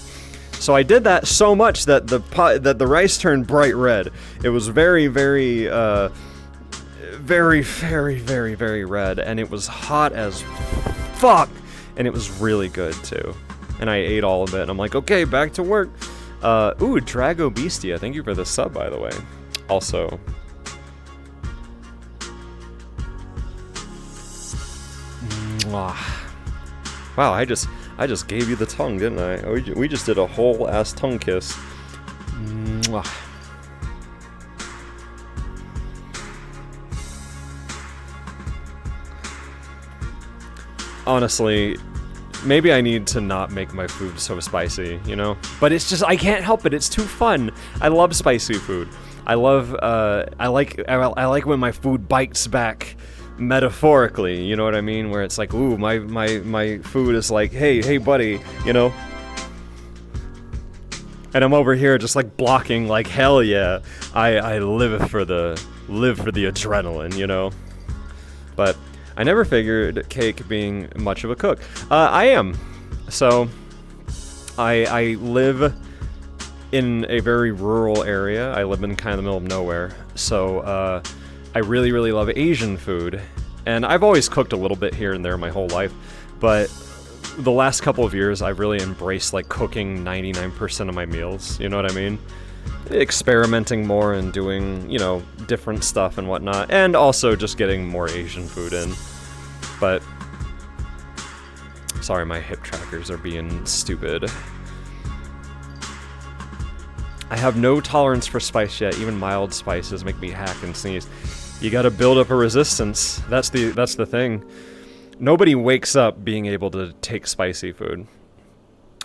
So I did that so much that the rice turned bright red. It was very, very, very, very, very, very red, and it was hot as fuck, and it was really good too. And I ate all of it, and I'm like, okay, back to work. Ooh, Drago Bestia, thank you for the sub, by the way. Also, mwah. Wow, I just gave you the tongue, didn't I? We just did a whole ass tongue kiss. Mwah. Honestly, maybe I need to not make my food so spicy, you know? But it's just, I can't help it, it's too fun. I love spicy food. I like when my food bites back metaphorically, you know what I mean? Where it's like, ooh, my food is like, hey buddy, you know? And I'm over here just like blocking, like, hell yeah, I live for the adrenaline, you know? But I never figured Cake being much of a cook. I am. So, I live in a very rural area. I live in kind of the middle of nowhere. So, I really, really love Asian food. And I've always cooked a little bit here and there my whole life. But the last couple of years, I've really embraced, like, cooking 99% of my meals. You know what I mean? Experimenting more and doing, you know, different stuff and whatnot, and also just getting more Asian food in. But sorry, my hip trackers are being stupid. I have no tolerance for spice yet. Even mild spices make me hack and sneeze. You gotta build up a resistance. That's the thing. Nobody wakes up being able to take spicy food.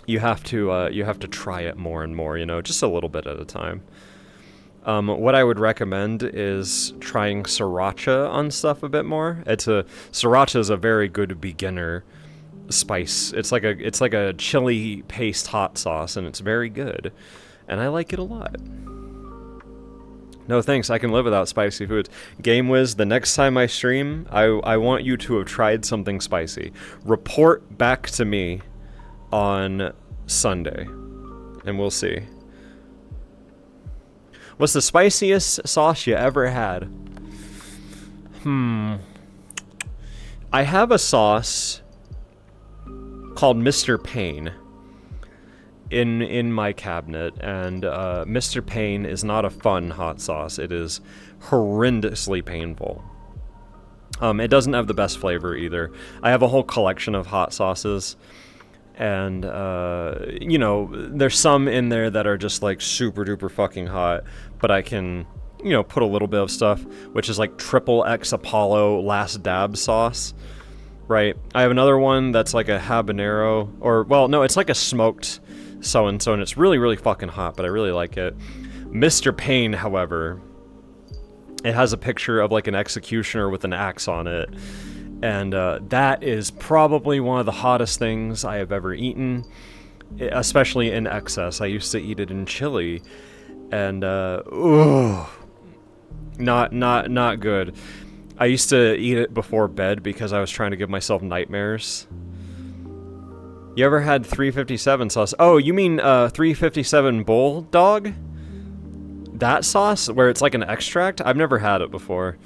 You have to try it more and more, you know, just a little bit at a time. What I would recommend is trying sriracha on stuff a bit more. Sriracha is a very good beginner spice. It's like a chili paste hot sauce, and it's very good, and I like it a lot. No thanks, I can live without spicy foods. Game Wiz, the next time I stream, I want you to have tried something spicy. Report back to me on Sunday, and we'll see. What's the spiciest sauce you ever had? I have a sauce called Mr. Pain. in my cabinet, and Mr. Pain is not a fun hot sauce. It is horrendously painful. It doesn't have the best flavor either. I have a whole collection of hot sauces, and you know, there's some in there that are just like super duper fucking hot, but I can, you know, put a little bit of stuff, which is like Triple X Apollo Last Dab sauce, right? I have another one that's like a habanero, or, well, no, it's like a smoked so-and-so, and it's really, really fucking hot, but I really like it. Mr. Pain, however, it has a picture of like an executioner with an axe on it, and that is probably one of the hottest things I have ever eaten, especially in excess. I used to eat it in chili, and ooh, not good. I used to eat it before bed because I was trying to give myself nightmares. You ever had 357 sauce? Oh, you mean 357 Bulldog? That sauce, where it's like an extract? I've never had it before.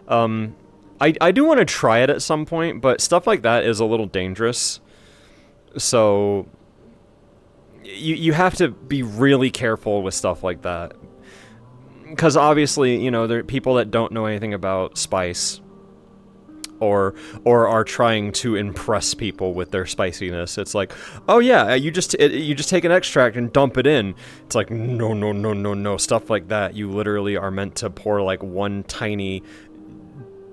I do want to try it at some point, but stuff like that is a little dangerous. So you have to be really careful with stuff like that. Because obviously, you know, there are people that don't know anything about spice, or are trying to impress people with their spiciness. It's like, oh yeah, you just take an extract and dump it in. It's like, no, stuff like that. You literally are meant to pour like one tiny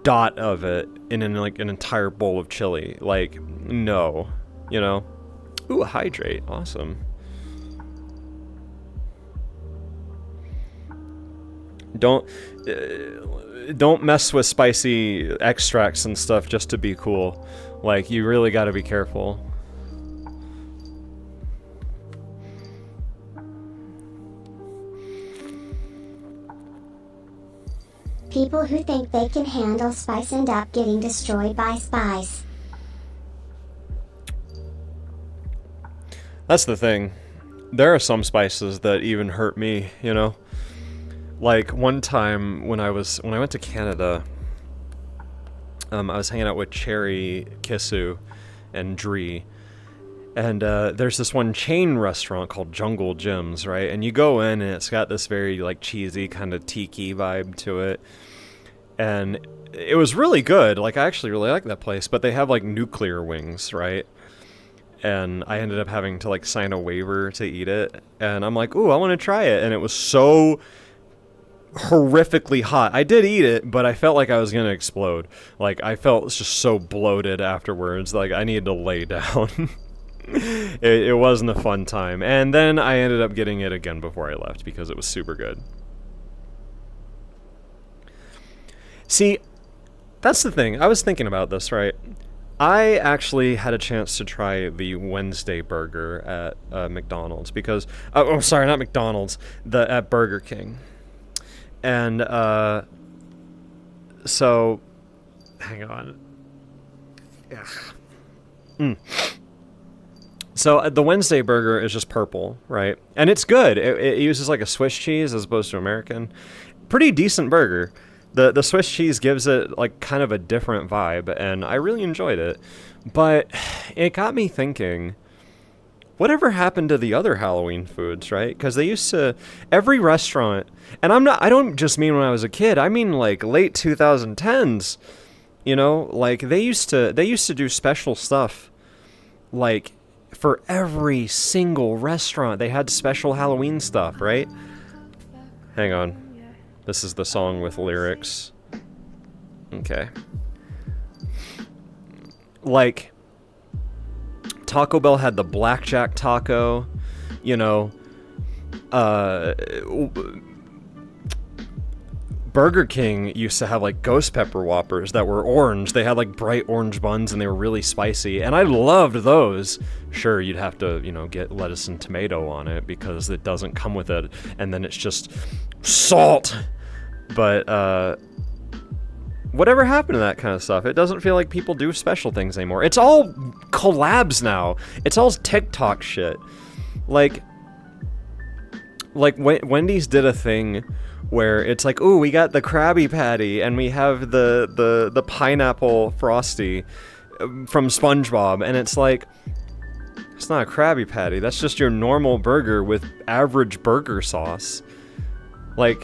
dot of it in like an entire bowl of chili. Like, no, you know. Ooh, hydrate, awesome. Don't mess with spicy extracts and stuff just to be cool. Like, you really gotta be careful. People who think they can handle spice end up getting destroyed by spice. That's the thing. There are some spices that even hurt me, you know? Like, one time when I went to Canada, I was hanging out with Cherry, Kisu, and Dree, and there's this one chain restaurant called Jungle Gyms, right? And you go in, and it's got this very, like, cheesy kind of tiki vibe to it, and it was really good. Like, I actually really like that place, but they have, like, nuclear wings, right? And I ended up having to, like, sign a waiver to eat it, and I'm like, ooh, I want to try it, and it was so horrifically hot. I did eat it, but I felt like I was gonna explode. Like, I felt just so bloated afterwards. Like, I needed to lay down. It wasn't a fun time. And then I ended up getting it again before I left because it was super good. See, that's the thing. I was thinking about this, right? I actually had a chance to try the Wednesday burger at McDonald's because... Oh, sorry, not McDonald's. At Burger King. And, so, hang on. Yeah. So, the Wednesday burger is just purple, right? And it's good. It uses, like, a Swiss cheese as opposed to American. Pretty decent burger. The Swiss cheese gives it, like, kind of a different vibe, and I really enjoyed it. But it got me thinking... Whatever happened to the other Halloween foods, right? Because they used to, every restaurant, and I don't just mean when I was a kid, I mean like late 2010s, you know, like they used to do special stuff, like for every single restaurant, they had special Halloween stuff, right? Hang on, this is the song with lyrics. Okay. Like, Taco Bell had the blackjack taco, you know, Burger King used to have, like, ghost pepper Whoppers that were orange. They had, like, bright orange buns, and they were really spicy, and I loved those. Sure, you'd have to, you know, get lettuce and tomato on it, because it doesn't come with it, and then it's just salt. But, whatever happened to that kind of stuff? It doesn't feel like people do special things anymore. It's all collabs now. It's all TikTok shit. Like Wendy's did a thing where it's like, ooh, we got the Krabby Patty, and we have the pineapple Frosty from SpongeBob, and it's like, It's not a Krabby Patty. That's just your normal burger with average burger sauce. Like,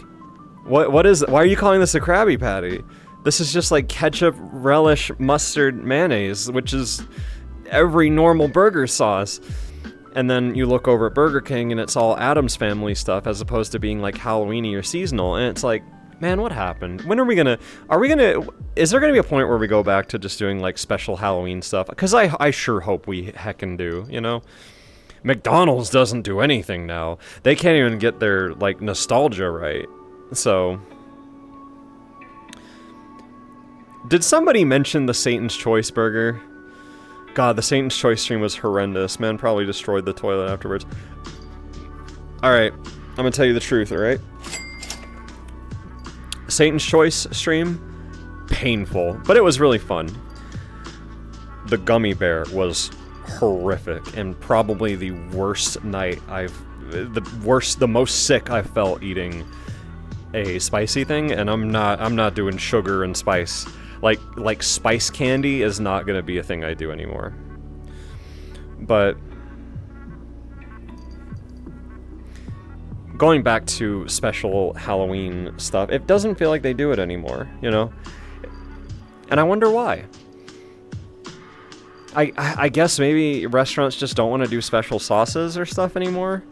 what is... Why are you calling this a Krabby Patty? This is just like ketchup, relish, mustard, mayonnaise, which is every normal burger sauce. And then you look over at Burger King and it's all Addams Family stuff as opposed to being like Halloween-y or seasonal. And it's like, man, what happened? When is there gonna be a point where we go back to just doing like special Halloween stuff? Because I sure hope we heckin' do, you know? McDonald's doesn't do anything now. They can't even get their like nostalgia right. So, did somebody mention the Satan's Choice burger? God, the Satan's Choice stream was horrendous. Man probably destroyed the toilet afterwards. Alright, I'm gonna tell you the truth, alright? Satan's Choice stream, painful, but it was really fun. The gummy bear was horrific, and probably the worst night the most sick I've felt eating a spicy thing, and I'm not doing sugar and spice. Like spice candy is not gonna be a thing I do anymore. But going back to special Halloween stuff, it doesn't feel like they do it anymore, you know? And I wonder why. I guess maybe restaurants just don't want to do special sauces or stuff anymore.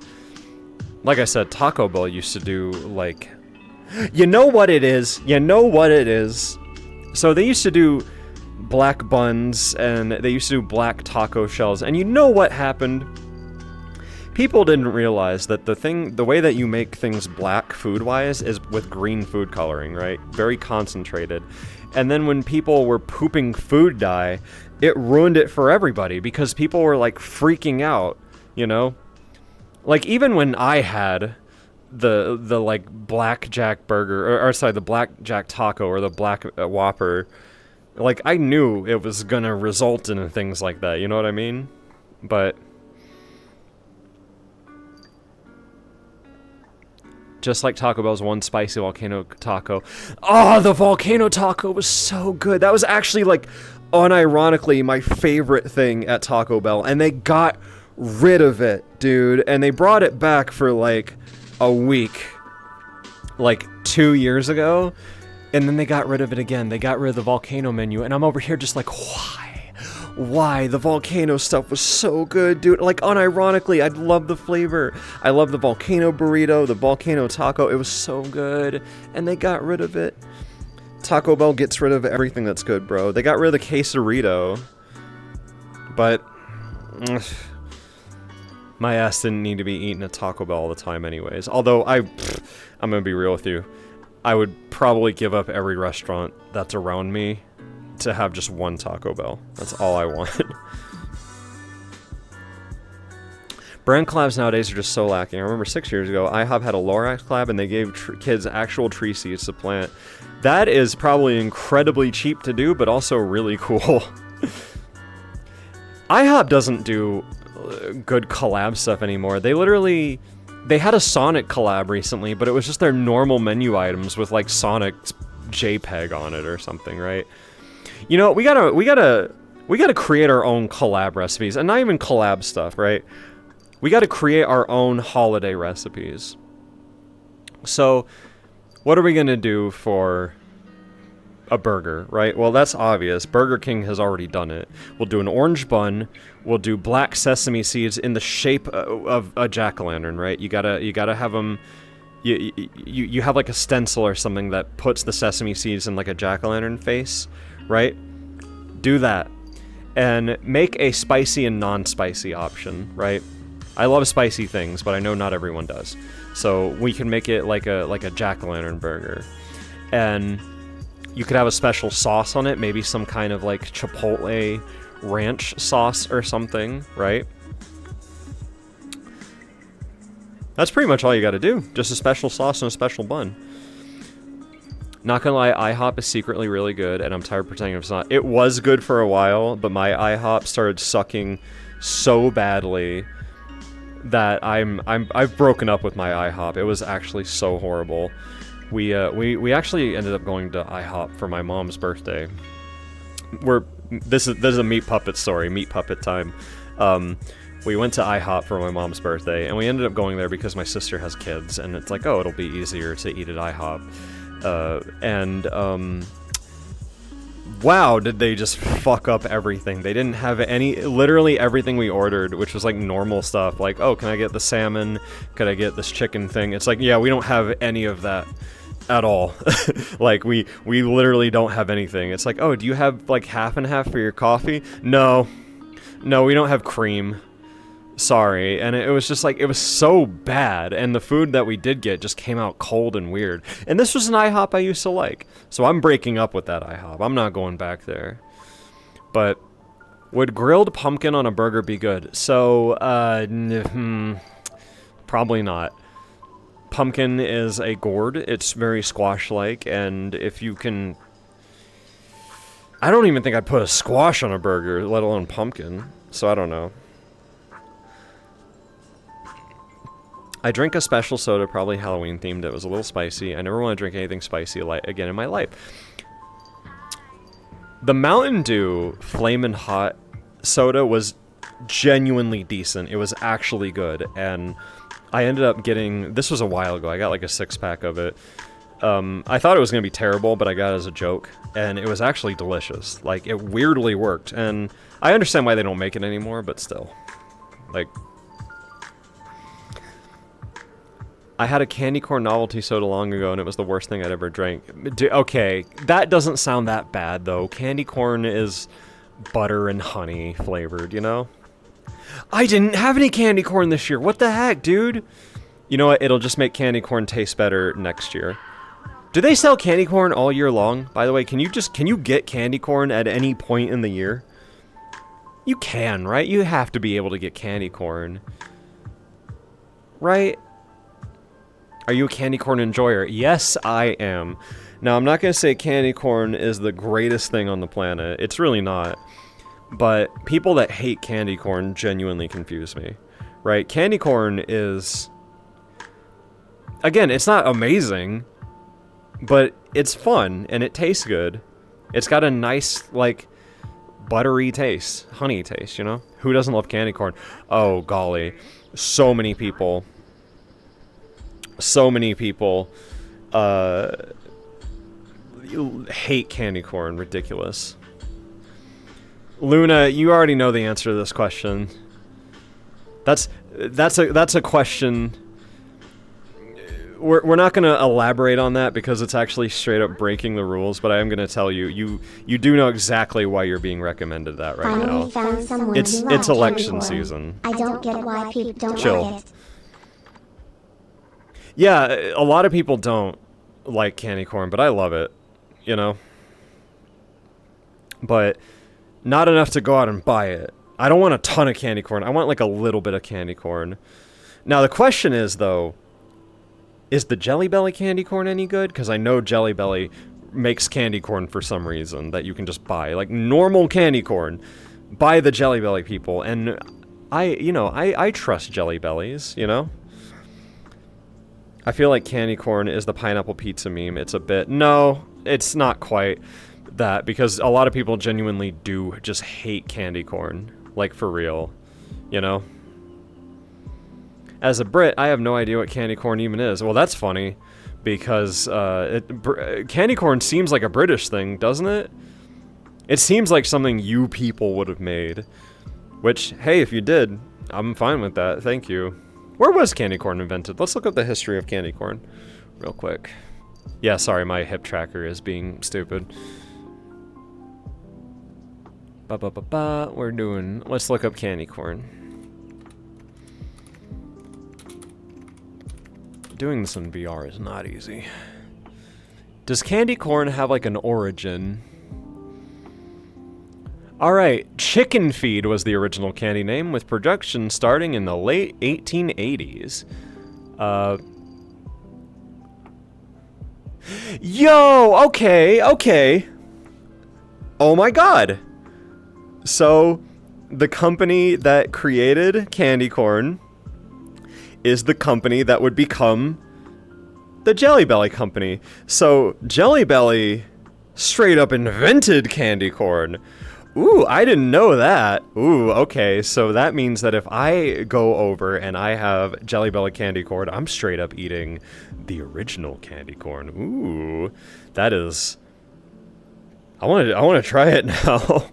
Like I said, Taco Bell used to do, like... You know what it is? So they used to do black buns, and they used to do black taco shells, and you know what happened? People didn't realize that the way that you make things black food-wise is with green food coloring, right? Very concentrated. And then when people were pooping food dye, it ruined it for everybody, because people were, like, freaking out, you know? Like, even when I had the like, Black Jack burger, or sorry, the Black Jack taco, or the Black Whopper, like, I knew it was gonna result in things like that, you know what I mean? But... just like Taco Bell's one spicy volcano taco. Oh, the volcano taco was so good. That was actually, like, unironically my favorite thing at Taco Bell. And they got rid of it, dude. And they brought it back for, like, a week. Like, 2 years ago. And then they got rid of it again. They got rid of the volcano menu. And I'm over here just like, why? Why? The volcano stuff was so good, dude. Like, unironically, I love the flavor. I love the volcano burrito, the volcano taco. It was so good. And they got rid of it. Taco Bell gets rid of everything that's good, bro. They got rid of the quesarito. But... my ass didn't need to be eating at Taco Bell all the time anyways. Although, I'm gonna be real with you. I would probably give up every restaurant that's around me to have just one Taco Bell. That's all I want. Brand collabs nowadays are just so lacking. I remember 6 years ago, IHOP had a Lorax collab and they gave kids actual tree seeds to plant. That is probably incredibly cheap to do, but also really cool. IHOP doesn't do good collab stuff anymore. They had a Sonic collab recently, but it was just their normal menu items with, like, Sonic's JPEG on it or something, right? You know, we gotta create our own collab recipes, and not even collab stuff, right? We gotta create our own holiday recipes. So, what are we gonna do for a burger, right? Well, that's obvious. Burger King has already done it. We'll do an orange bun. We'll do black sesame seeds in the shape of a jack-o'-lantern, right? You gotta have them. You have like a stencil or something that puts the sesame seeds in like a jack-o'-lantern face, right? Do that. And make a spicy and non-spicy option, right? I love spicy things, but I know not everyone does. So we can make it like a jack-o'-lantern burger. And you could have a special sauce on it, maybe some kind of like Chipotle ranch sauce or something, right? That's pretty much all you gotta do. Just a special sauce and a special bun. Not gonna lie, IHOP is secretly really good, and I'm tired of pretending it's not. It was good for a while, but my IHOP started sucking so badly that I've broken up with my IHOP. It was actually so horrible. We actually ended up going to IHOP for my mom's birthday. This is a Meat Puppet story, Meat Puppet time. we went to IHOP for my mom's birthday, and we ended up going there because my sister has kids, and it's like, oh, it'll be easier to eat at IHOP. Wow, did they just fuck up everything. They didn't have literally everything we ordered, which was like normal stuff, like, oh, can I get the salmon? Could I get this chicken thing? It's like, yeah, we don't have any of that at all. Like, we literally don't have anything. It's like, oh, do you have like half and half for your coffee? No, we don't have cream. Sorry. And it was just like, it was so bad, and the food that we did get just came out cold and weird. And this was an IHOP I used to like, so I'm breaking up with that IHOP. I'm not going back there. But would grilled pumpkin on a burger be good? So, probably not. Pumpkin is a gourd. It's very squash-like, and if you can... I don't even think I'd put a squash on a burger, let alone pumpkin, so I don't know. I drank a special soda, probably Halloween themed. It was a little spicy. I never want to drink anything spicy again in my life. The Mountain Dew Flamin' Hot soda was genuinely decent. It was actually good, and I ended up getting... This was a while ago. I got like a 6-pack of it. I thought it was going to be terrible, but I got it as a joke, and it was actually delicious. Like, it weirdly worked, and I understand why they don't make it anymore, but still. Like... I had a candy corn novelty soda long ago, and it was the worst thing I'd ever drank. Okay, that doesn't sound that bad, though. Candy corn is butter and honey flavored, you know? I didn't have any candy corn this year. What the heck, dude? You know what? It'll just make candy corn taste better next year. Do they sell candy corn all year long? By the way, can you get candy corn at any point in the year? You can, right? You have to be able to get candy corn. Right? Are you a candy corn enjoyer? Yes, I am. Now, I'm not going to say candy corn is the greatest thing on the planet. It's really not. But people that hate candy corn genuinely confuse me. Right? Candy corn is... Again, it's not amazing, but it's fun, and it tastes good. It's got a nice, like, buttery taste. Honey taste, you know? Who doesn't love candy corn? Oh, golly. So many people... hate candy corn. Ridiculous. Luna, you already know the answer to this question. That's a question. We're not going to elaborate on that because it's actually straight up breaking the rules, but I am going to tell you, you do know exactly why you're being recommended that right now. It's election season. I don't get why people don't Chill. like it. Yeah, a lot of people don't like candy corn, but I love it, you know? But not enough to go out and buy it. I don't want a ton of candy corn. I want like a little bit of candy corn. Now the question is, though, is the Jelly Belly candy corn any good? Because I know Jelly Belly makes candy corn for some reason that you can just buy. Like normal candy corn. Buy the Jelly Belly people. And I trust Jelly Bellies, you know? I feel like candy corn is the pineapple pizza meme. It's a bit... No, it's not quite that, because a lot of people genuinely do just hate candy corn. Like, for real. You know? As a Brit, I have no idea what candy corn even is. Well, that's funny, because candy corn seems like a British thing, doesn't it? It seems like something you people would have made. Which, hey, if you did, I'm fine with that. Thank you. Where was candy corn invented? Let's look up the history of candy corn real quick. Yeah, sorry, my hip tracker is being stupid. Let's look up candy corn. Doing this in VR is not easy. Does candy corn have like an origin? Alright, Chicken Feed was the original candy name, with production starting in the late 1880s. Yo, okay. Oh my god. So, the company that created candy corn is the company that would become the Jelly Belly company. So, Jelly Belly straight up invented candy corn. Ooh, I didn't know that. Ooh, okay, so that means that if I go over and I have Jelly Belly candy corn, I'm straight up eating the original candy corn. Ooh, that is... I want to try it now.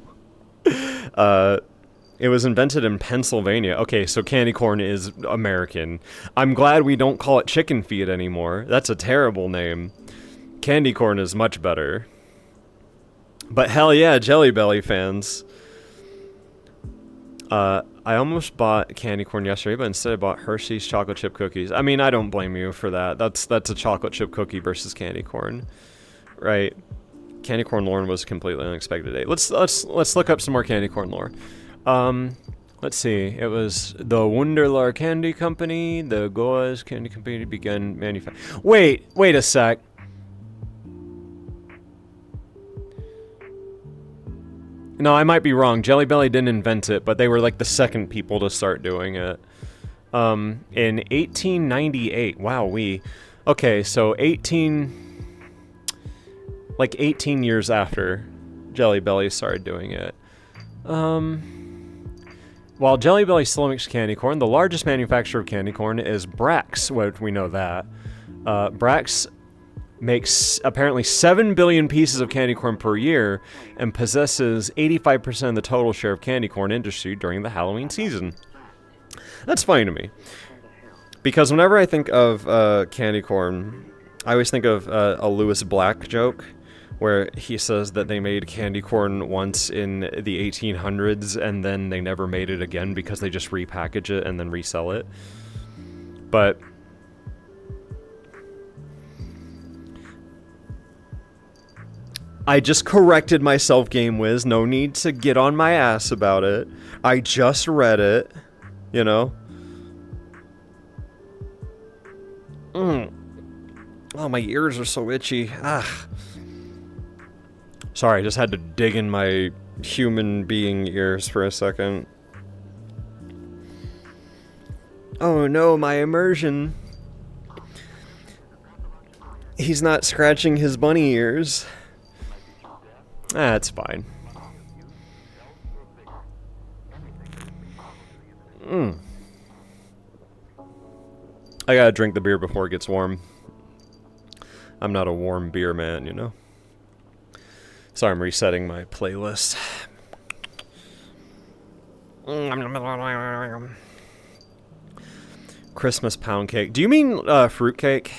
It was invented in Pennsylvania. Okay, so candy corn is American. I'm glad we don't call it chicken feed anymore. That's a terrible name. Candy corn is much better. But hell yeah, Jelly Belly fans. I almost bought candy corn yesterday, but instead I bought Hershey's chocolate chip cookies. I mean, I don't blame you for that. That's a chocolate chip cookie versus candy corn, right? Candy corn lore was completely unexpected today. Let's look up some more candy corn lore. Let's see. It was the Wunderlar Candy Company. The Goa's Candy Company began manufacturing. Wait a sec. No, I might be wrong. Jelly Belly didn't invent it, but they were like the second people to start doing it. In 1898. Wow, okay, so 18 years after Jelly Belly started doing it. While Jelly Belly still makes candy corn, the largest manufacturer of candy corn is Brax. Well, we know that. Brax makes apparently 7 billion pieces of candy corn per year and possesses 85% of the total share of candy corn industry during the Halloween season. That's funny to me. Because whenever I think of candy corn, I always think of a Lewis Black joke, where he says that they made candy corn once in the 1800s and then they never made it again because they just repackage it and then resell it. But I just corrected myself, Game Wiz. No need to get on my ass about it. I just read it, you know? Oh, my ears are so itchy. Sorry, I just had to dig in my human being ears for a second. Oh no, my immersion. He's not scratching his bunny ears. That's fine. I gotta drink the beer before it gets warm. I'm not a warm beer man, you know? Sorry, I'm resetting my playlist. Christmas pound cake. Do you mean fruit cake?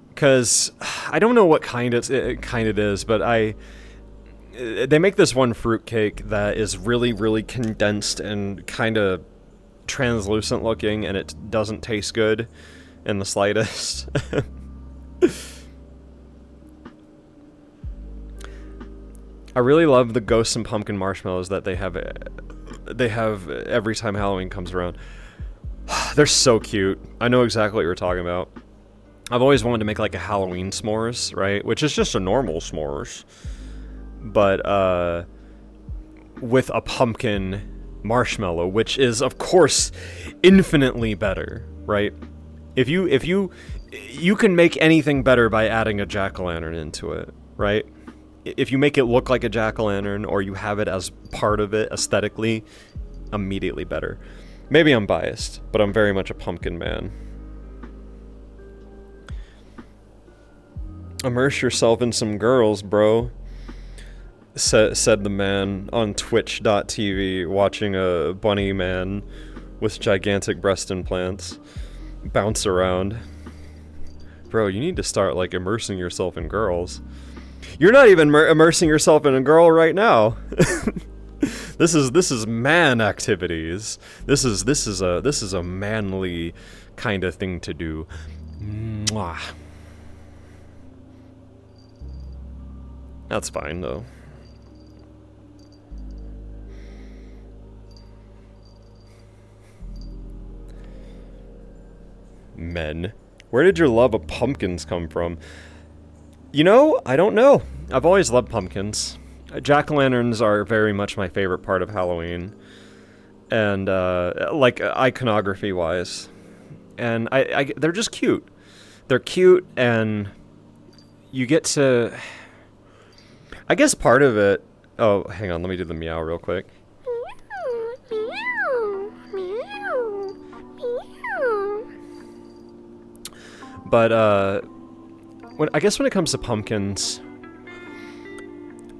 Because I don't know what kind it is, but they make this one fruit cake that is really, really condensed and kind of translucent looking, and it doesn't taste good in the slightest. I really love the ghosts and pumpkin marshmallows that they have every time Halloween comes around. They're so cute. I know exactly what you're talking about. I've always wanted to make like a Halloween s'mores, right? Which is just a normal s'mores. But with a pumpkin marshmallow, which is of course infinitely better, right? If you can make anything better by adding a jack-o'-lantern into it, right? If you make it look like a jack-o'-lantern or you have it as part of it aesthetically, immediately better. Maybe I'm biased, but I'm very much a pumpkin man. Immerse yourself in some girls, bro, said the man on twitch.tv watching a bunny man with gigantic breast implants bounce around. Bro, you need to start like immersing yourself in girls. You're not even immersing yourself in a girl right now. This is man activities. This is a manly kind of thing to do. Mwah. That's fine though. Men. Where did your love of pumpkins come from? You know, I don't know. I've always loved pumpkins. Jack-o'-lanterns are very much my favorite part of Halloween. And, like, iconography-wise. And they're just cute. They're cute, and you get to... I guess part of it Oh, hang on, let me do the meow real quick. But, I guess when it comes to pumpkins,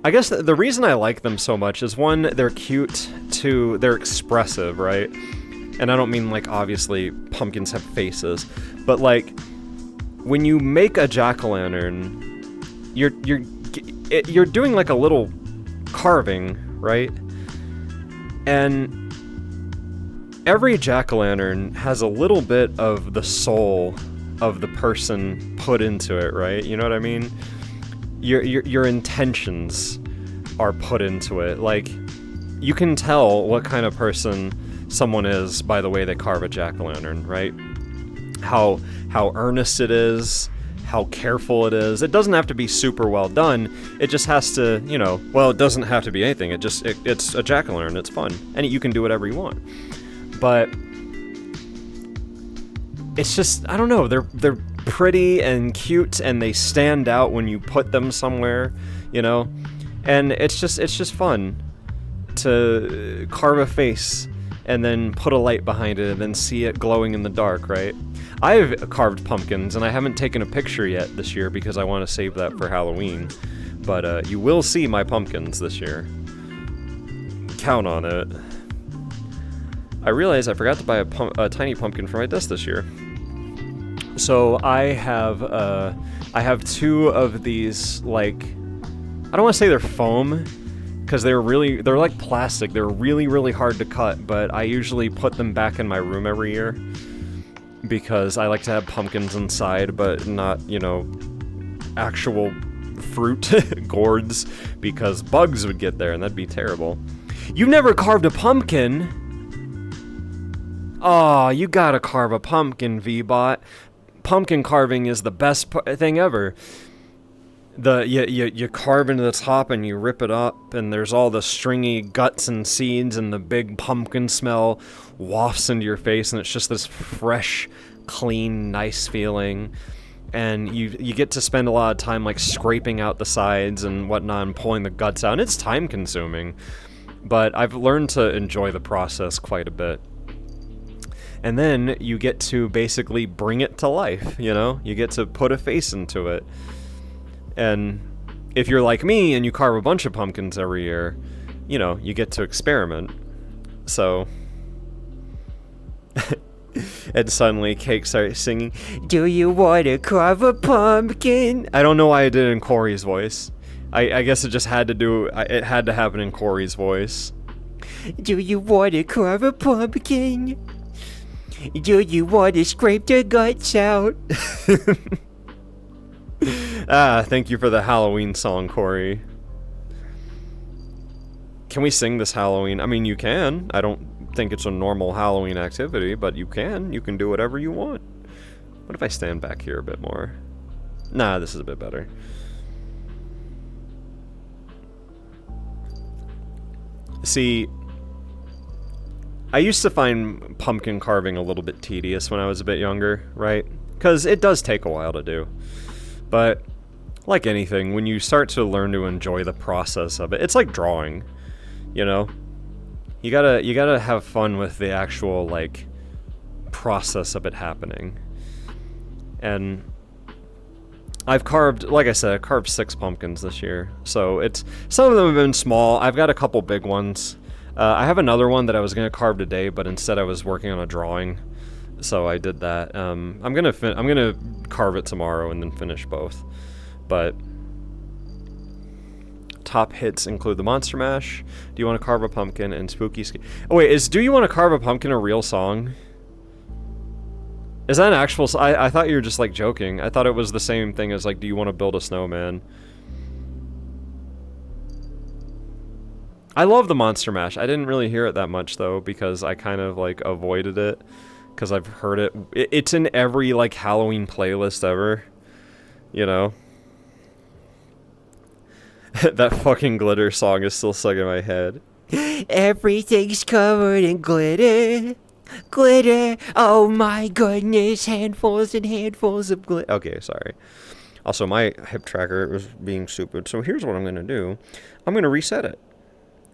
I guess the reason I like them so much is, one, they're cute, two, they're expressive, right? And I don't mean, like, obviously pumpkins have faces, but, like, when you make a jack-o'-lantern, you're doing, like, a little carving, right? And every jack-o'-lantern has a little bit of the soul of the person put into it, right? You know what I mean? Your intentions are put into it. Like, you can tell what kind of person someone is by the way they carve a jack-o'-lantern, right? How earnest it is, how careful it is. It doesn't have to be super well done. It just has to, you know, well, it doesn't have to be anything. It's a jack-o'-lantern. It's fun, and you can do whatever you want. But it's just, I don't know, they're pretty and cute, and they stand out when you put them somewhere, you know? And it's just fun to carve a face and then put a light behind it and then see it glowing in the dark, right? I've carved pumpkins, and I haven't taken a picture yet this year because I want to save that for Halloween. But you will see my pumpkins this year. Count on it. I realized I forgot to buy a tiny pumpkin for my desk this year. So I have two of these, like, I don't want to say they're foam, because they're like plastic. They're really, really hard to cut, but I usually put them back in my room every year because I like to have pumpkins inside, but not, you know, actual fruit gourds, because bugs would get there and that'd be terrible. You've never carved a pumpkin? Oh, you gotta carve a pumpkin, V-Bot. Pumpkin carving is the best thing ever. You carve into the top and you rip it up, and there's all the stringy guts and seeds, and the big pumpkin smell wafts into your face, and it's just this fresh, clean, nice feeling. And you get to spend a lot of time, like, scraping out the sides and whatnot and pulling the guts out, and it's time consuming. But I've learned to enjoy the process quite a bit. And then you get to basically bring it to life, you know? You get to put a face into it. And if you're like me and you carve a bunch of pumpkins every year, you know, you get to experiment. So... and suddenly Cake starts singing, "Do you want to carve a pumpkin?" I don't know why I did it in Corey's voice. I guess it just had to do... it had to happen in Corey's voice. "Do you want to carve a pumpkin? Do you want to scrape the guts out?" Thank you for the Halloween song, Corey. Can we sing this Halloween? I mean, you can. I don't think it's a normal Halloween activity, but you can. You can do whatever you want. What if I stand back here a bit more? Nah, this is a bit better. See, I used to find pumpkin carving a little bit tedious when I was a bit younger, right? Because it does take a while to do. But, like anything, when you start to learn to enjoy the process of it, it's like drawing, you know? You gotta have fun with the actual, like, process of it happening. And I've carved, like I said, I carved 6 pumpkins this year. So it's, some of them have been small. I've got a couple big ones. I have another one that I was gonna carve today, but instead I was working on a drawing. So I did that. I'm gonna carve it tomorrow and then finish both. But top hits include the Monster Mash, Do You Want to Carve a Pumpkin, and Spooky Oh wait, is Do You Want to Carve a Pumpkin a real song? Is that an actual I thought you were just, like, joking. I thought it was the same thing as, like, Do You Want to Build a Snowman? I love the Monster Mash. I didn't really hear it that much, though, because I kind of, like, avoided it. Because I've heard it. It's in every, like, Halloween playlist ever. You know? That fucking glitter song is still stuck in my head. Everything's covered in glitter. Glitter. Oh my goodness. Handfuls and handfuls of glitter. Okay, sorry. Also, my hip tracker was being stupid. So here's what I'm going to do. I'm going to reset it.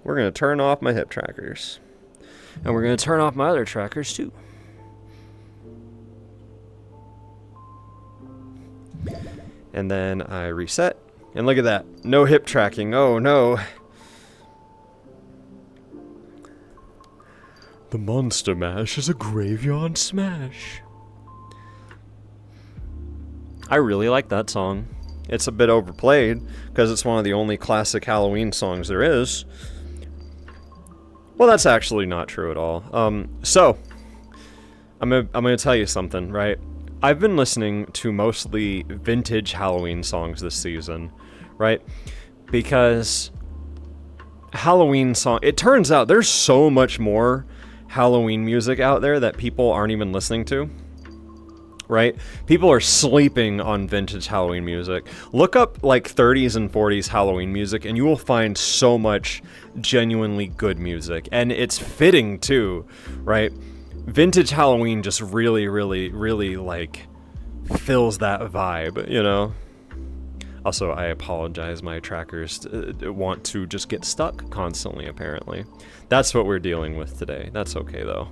We're going to turn off my hip trackers. And we're going to turn off my other trackers too. And then I reset. And look at that. No hip tracking. Oh no. The Monster Mash is a graveyard smash. I really like that song. It's a bit overplayed because it's one of the only classic Halloween songs there is. Well, that's actually not true at all. So I'm gonna tell you something, right? I've been listening to mostly vintage Halloween songs this season, right? Because Halloween song, it turns out there's so much more Halloween music out there that people aren't even listening to, right? People are sleeping on vintage Halloween music. Look up like 30s and 40s Halloween music and you will find so much genuinely good music. And it's fitting too, right? Vintage Halloween just really, really, really, like, fills that vibe, you know? Also, I apologize, my trackers want to just get stuck constantly, apparently. That's what we're dealing with today. That's okay, though.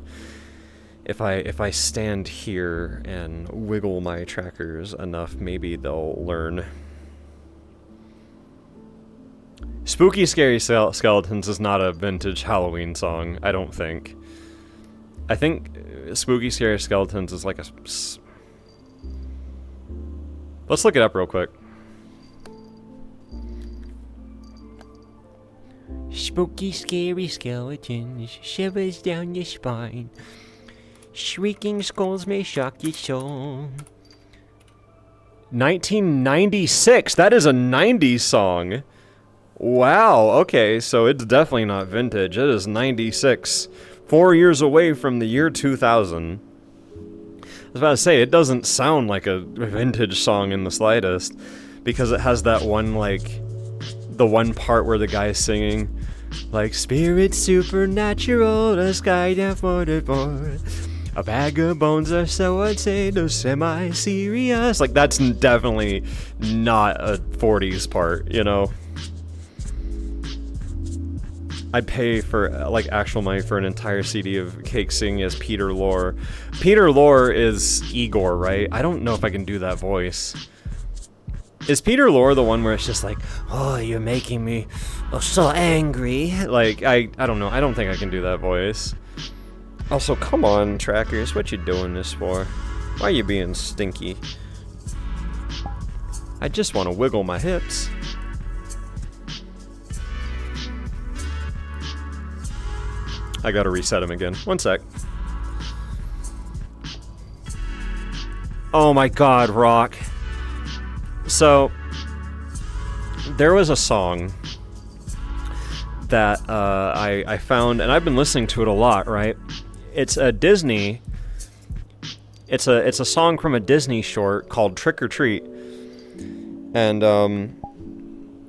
If I stand here and wiggle my trackers enough, maybe they'll learn. Spooky Scary Skeletons is not a vintage Halloween song, I don't think. I think Spooky Scary Skeletons is like a... Let's look it up real quick. Spooky Scary Skeletons, shivers down your spine. Shrieking skulls may shock your soul. 1996! That is a 90s song! Wow, okay, so it's definitely not vintage. It is 96. 4 years away from the year 2000. I was about to say, it doesn't sound like a vintage song in the slightest, because it has that one, like, the one part where the guy's singing, like, Spirit supernatural, the sky down for the forth. A bag of bones are so insane, they're semi-serious. Like, that's definitely not a 40s part, you know? I'd pay for, like, actual money for an entire CD of Cake singing as Peter Lorre. Peter Lorre is Igor, right? I don't know if I can do that voice. Is Peter Lorre the one where it's just like, oh, you're making me so angry? Like, I don't know. I don't think I can do that voice. Also, come on, trackers. What you doing this for? Why are you being stinky? I just want to wiggle my hips. I gotta reset him again. One sec. Oh my god, Rock. So, there was a song that I found, and I've been listening to it a lot, right? It's a Disney... It's a song from a Disney short called Trick or Treat. And,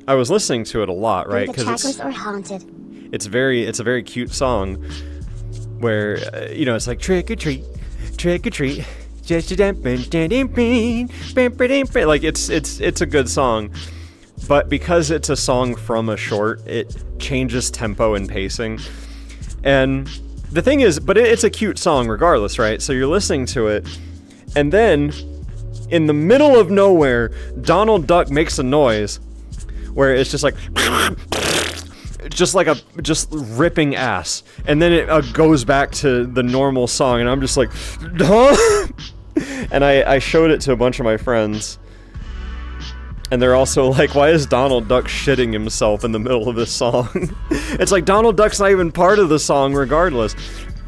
I was listening to it a lot, right? The trackers are haunted. It's a very cute song where, you know, it's like trick or treat, just like it's a good song, but because it's a song from a short, it changes tempo and pacing. And the thing is, but it's a cute song regardless, right? So you're listening to it, and then in the middle of nowhere, Donald Duck makes a noise where it's just like just ripping ass, and then it goes back to the normal song, and I'm just like, huh? And I showed it to a bunch of my friends, and they're also like, why is Donald Duck shitting himself in the middle of this song? It's like Donald Duck's not even part of the song regardless.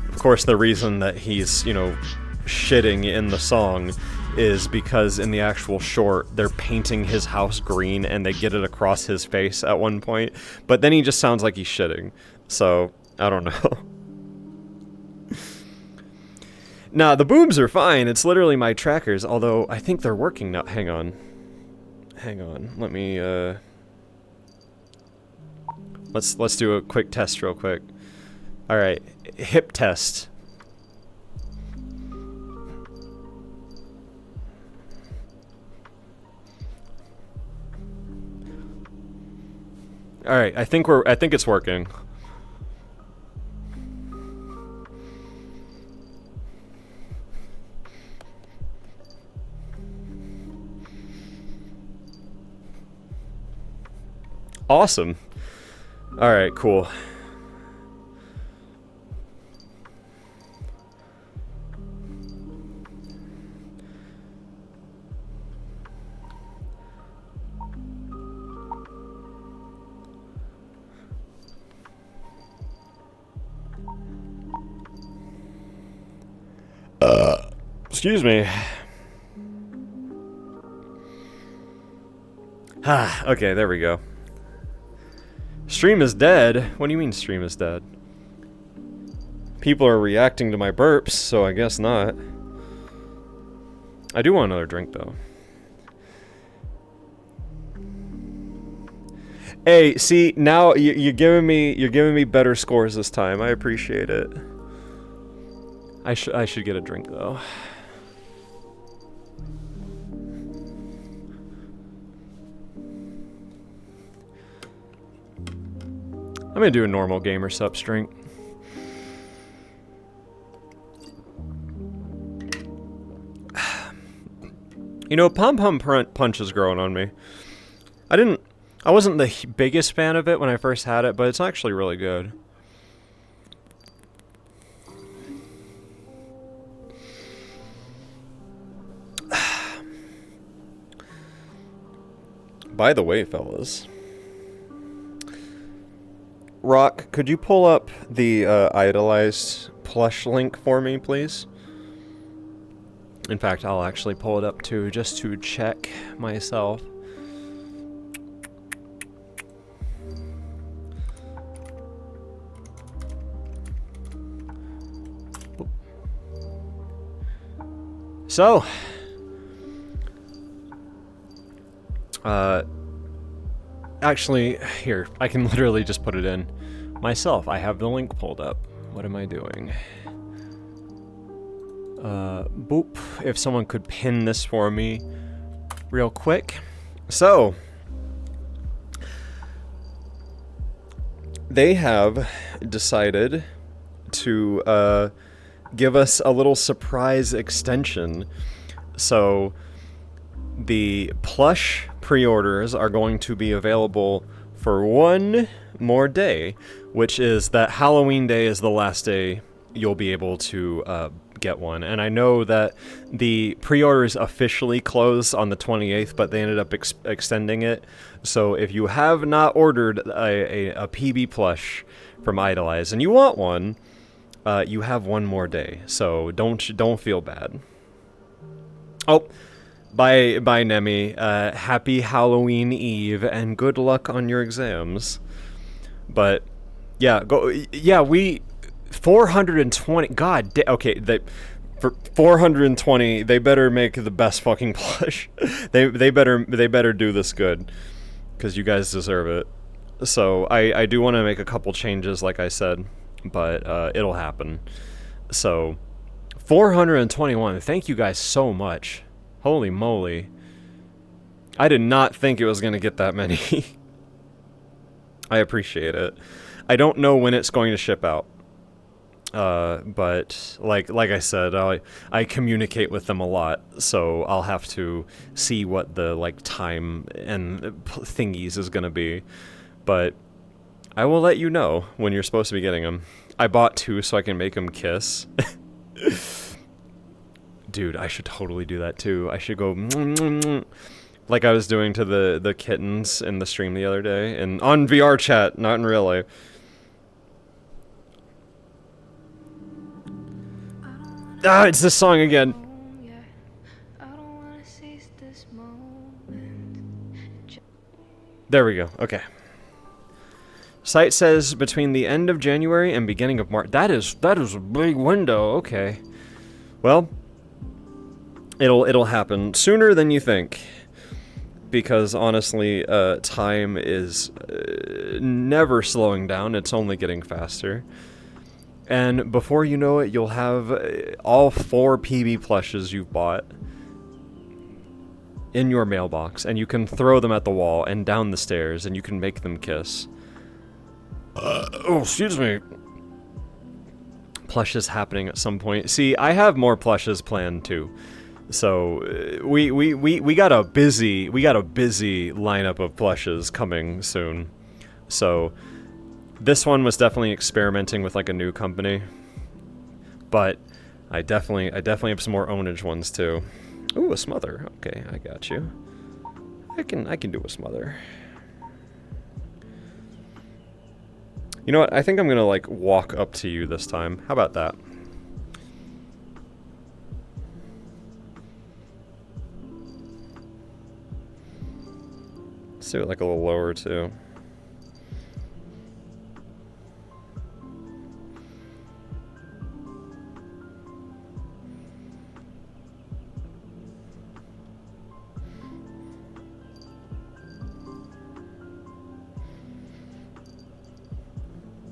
Of course, the reason that he's, you know, shitting in the song is because in the actual short, they're painting his house green and they get it across his face at one point, but then he just sounds like he's shitting. So, I don't know. Nah, the boobs are fine. It's literally my trackers, although I think they're working now. Hang on. Let me, Let's do a quick test real quick. Alright, hip test. All right, I think it's working. Awesome. All right, cool. Excuse me. Okay, there we go. Stream is dead? What do you mean stream is dead? People are reacting to my burps, so I guess not. I do want another drink, though. Hey, see, now you're giving me better scores this time. I appreciate it. I should get a drink, though. I'm gonna do a normal gamer Supps drink. You know, Pom Pom Punch is growing on me. I wasn't the biggest fan of it when I first had it, but it's actually really good. By the way, fellas. Rock, could you pull up the idolized plush link for me, please? In fact, I'll actually pull it up too, just to check myself. So, actually, here, I can literally just put it in myself. I have the link pulled up. What am I doing? Boop. If someone could pin this for me real quick. So, they have decided to give us a little surprise extension. So, the plush pre-orders are going to be available for one more day, which is that Halloween day is the last day you'll be able to get one. And I know that the pre-orders officially close on the 28th, but they ended up extending it. So if you have not ordered a PB plush from Idolize and you want one, you have one more day. So don't feel bad. Oh, bye Nemi. Happy Halloween Eve and good luck on your exams. But yeah, we 420. God, okay, for 420, they better make the best fucking plush. they better do this good, because you guys deserve it. So I do want to make a couple changes, like I said, but it'll happen. So 421. Thank you guys so much. Holy moly. I did not think it was gonna get that many. I appreciate it. I don't know when it's going to ship out. But like I said, I communicate with them a lot, so I'll have to see what the time and thingies is gonna be. But I will let you know when you're supposed to be getting them. I bought 2 so I can make them kiss. Dude, I should totally do that too. I should go like I was doing to the kittens in the stream the other day, and on VR chat, not in real life. Ah, it's this song again. There we go. Okay. Site says between the end of January and beginning of March. That is a big window. Okay. Well, it'll happen sooner than you think. Because honestly, time is never slowing down. It's only getting faster. And before you know it, you'll have all 4 PB plushes you've bought in your mailbox, and you can throw them at the wall and down the stairs, and you can make them kiss. Oh, excuse me. Plush is happening at some point. See, I have more plushes planned too. So we got a busy lineup of plushes coming soon. So this one was definitely experimenting with like a new company, but I definitely have some more ownage ones too. Ooh, a smother. Okay, I got you. I can do a smother. You know what? I think I'm gonna like walk up to you this time. How about that? Let's do it like a little lower too.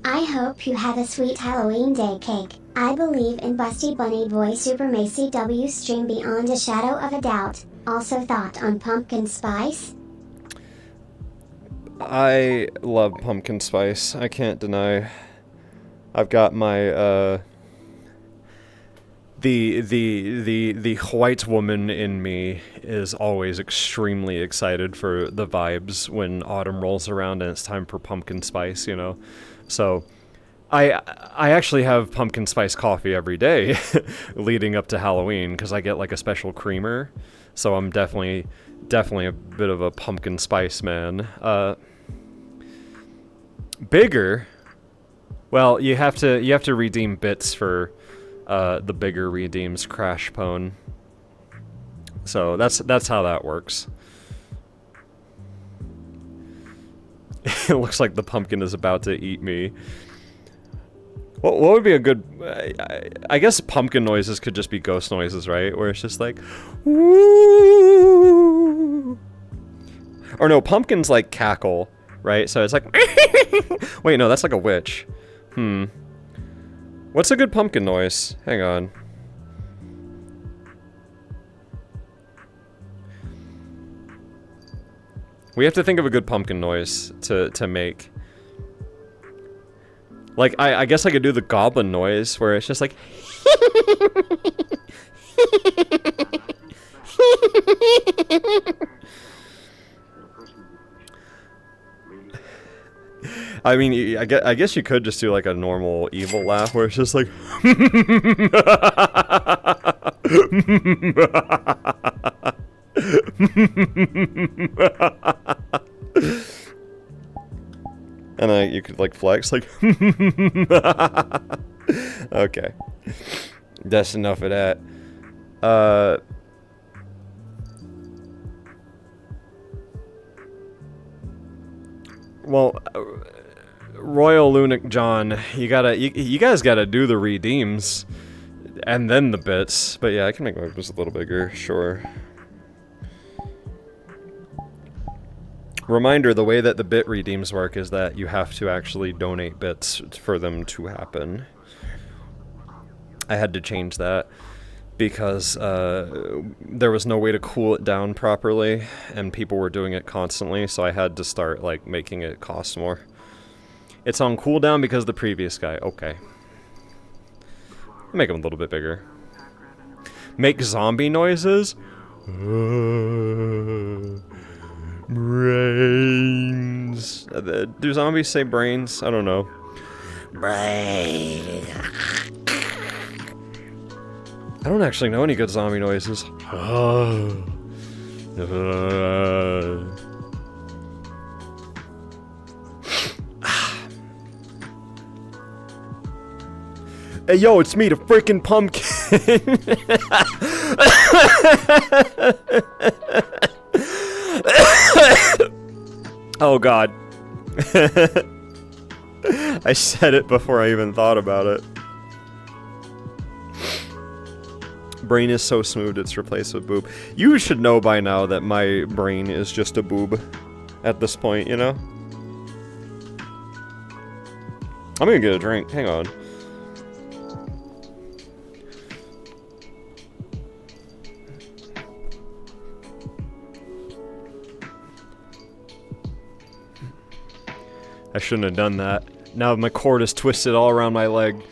I hope you have a sweet Halloween day cake. I believe in Busty Bunny Boy Super Macy W stream beyond a shadow of a doubt. Also thought on pumpkin spice? I love pumpkin spice. I can't deny. I've got my the white woman in me is always extremely excited for the vibes when autumn rolls around and it's time for pumpkin spice, you know. So I actually have pumpkin spice coffee every day leading up to Halloween because I get like a special creamer. So I'm definitely a bit of a pumpkin spice man. Bigger. Well, you have to redeem bits for the bigger redeems Crash Pone. So that's how that works. It looks like the pumpkin is about to eat me. What would be a good... I guess pumpkin noises could just be ghost noises, right? Where it's just like... Woo! Or no, pumpkins like cackle, right? So it's like... Wait, no, that's like a witch. What's a good pumpkin noise? Hang on. We have to think of a good pumpkin noise to make. Like, I guess I could do the goblin noise, where it's just like... I mean, I guess you could just do like a normal evil laugh, where it's just like... And you could like flex like okay. That's enough of that. Well, Royal Lunic John, you guys gotta do the redeems and then the bits. But yeah, I can make my just a little bigger, sure. Reminder, the way that the bit redeems work is that you have to actually donate bits for them to happen. I had to change that because there was no way to cool it down properly and people were doing it constantly, so I had to start like making it cost more. It's on cooldown because the previous guy. Okay. Make him a little bit bigger. Make zombie noises? Brains. Do zombies say brains? I don't know. Brains. I don't actually know any good zombie noises. Hey yo, it's me, the freaking pumpkin. Oh god. I said it before I even thought about it. Brain is so smooth it's replaced with boob. You should know by now that my brain is just a boob at this point, you know? I'm gonna get a drink. Hang on. I shouldn't have done that. Now my cord is twisted all around my leg.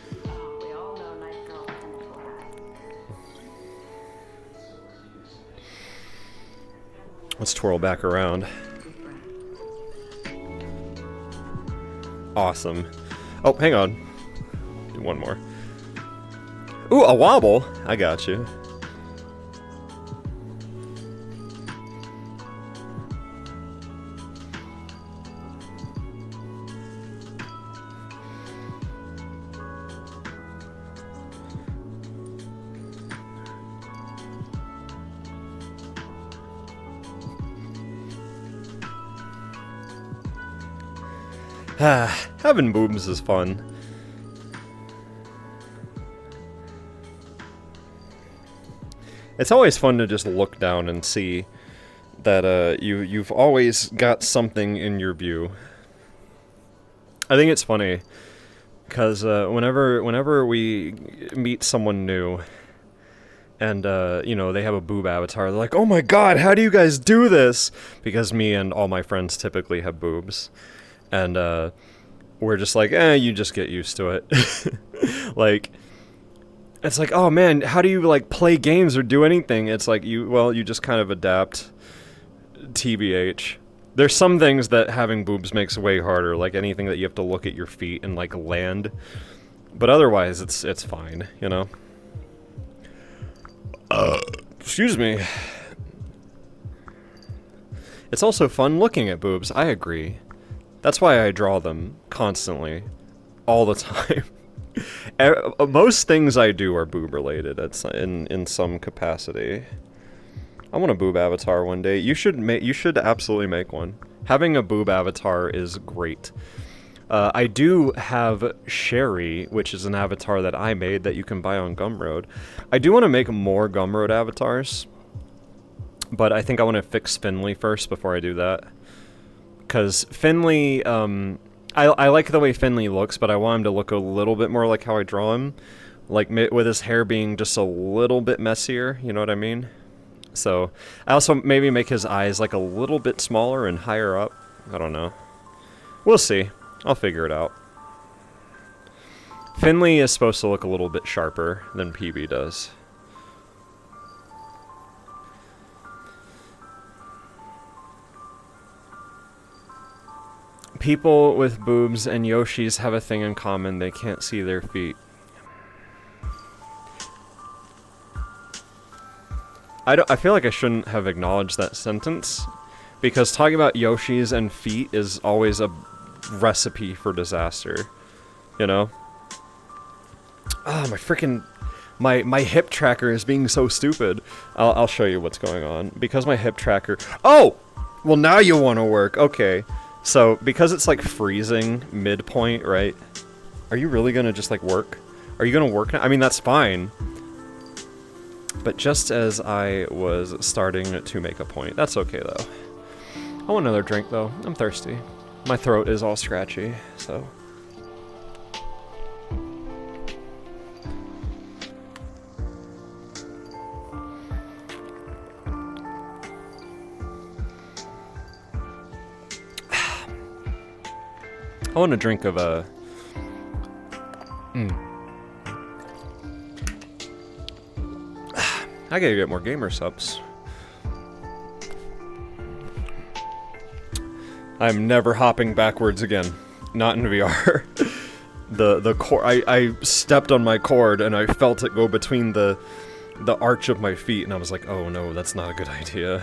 Let's twirl back around. Awesome. Oh, hang on. Do one more. Ooh, a wobble! I got you. Having boobs is fun. It's always fun to just look down and see that you've always got something in your view. I think it's funny because whenever we meet someone new and you know, they have a boob avatar, they're like, "Oh my god, how do you guys do this?" Because me and all my friends typically have boobs. And we're just like, you just get used to it. Like, it's like, oh man, how do you like play games or do anything? It's like you just kind of adapt. TBH. There's some things that having boobs makes way harder, like anything that you have to look at your feet and like land. But otherwise, it's fine, you know. Excuse me. It's also fun looking at boobs. I agree. That's why I draw them constantly, all the time. Most things I do are boob related in some capacity. I want a boob avatar one day. You should absolutely make one. Having a boob avatar is great. I do have Sherry, which is an avatar that I made that you can buy on Gumroad. I do want to make more Gumroad avatars, but I think I want to fix Finley first before I do that. Because Finley, I like the way Finley looks, but I want him to look a little bit more like how I draw him. Like, with his hair being just a little bit messier, you know what I mean? So, I also maybe make his eyes like a little bit smaller and higher up. I don't know. We'll see. I'll figure it out. Finley is supposed to look a little bit sharper than PB does. People with boobs and Yoshis have a thing in common. They can't see their feet. I feel like I shouldn't have acknowledged that sentence, because talking about Yoshis and feet is always a recipe for disaster, you know? Ah, my freaking... My hip tracker is being so stupid. I'll show you what's going on. Because my hip tracker... Oh! Well, now you want to work. Okay. So, because it's like freezing midpoint, right? Are you really gonna just like work? Are you gonna work now? I mean, that's fine. But just as I was starting to make a point. That's okay, though. I want another drink, though. I'm thirsty. My throat is all scratchy, so... I want a drink of a... I gotta get more gamer subs. I'm never hopping backwards again. Not in VR. the cord... I stepped on my cord and I felt it go between the arch of my feet, and I was like, oh no, that's not a good idea.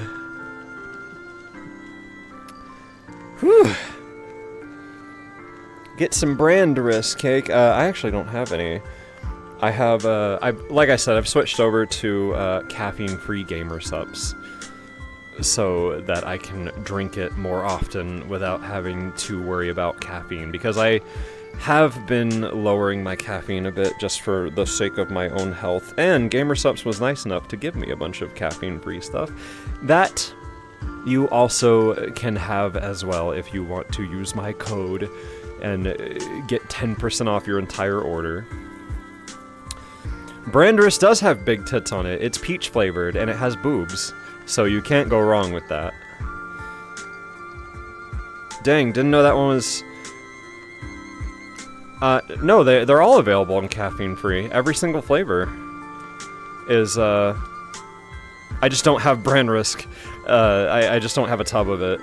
Whew. Get some Branderous cake. I actually don't have any. I have, like I said, I've switched over to caffeine-free gamer subs, so that I can drink it more often without having to worry about caffeine, because I have been lowering my caffeine a bit just for the sake of my own health, and Gamer Supps was nice enough to give me a bunch of caffeine-free stuff. That you also can have as well if you want to use my code and get 10% off your entire order. Branderous does have big tits on it. It's peach flavored and it has boobs, so you can't go wrong with that. Dang, didn't know that one was... No, they're all available in caffeine-free. Every single flavor is, I just don't have brand risk. I just don't have a tub of it.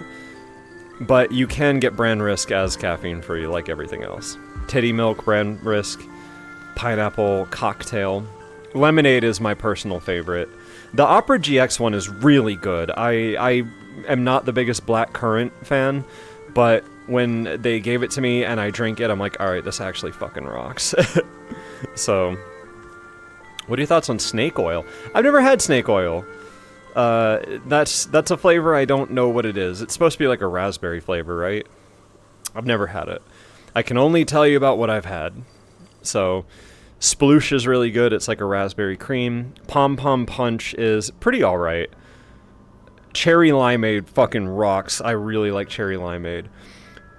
But you can get brand risk as caffeine-free, like everything else. Titty milk, brand risk, pineapple, cocktail. Lemonade is my personal favorite. The Opera GX one is really good. I am not the biggest black currant fan, but when they gave it to me and I drank it, I'm like, alright, this actually fucking rocks. So, what are your thoughts on snake oil? I've never had snake oil. That's a flavor I don't know what it is. It's supposed to be like a raspberry flavor, right? I've never had it. I can only tell you about what I've had. So, Sploosh is really good. It's like a raspberry cream. Pom Pom Punch is pretty alright. Cherry Limeade fucking rocks. I really like Cherry Limeade.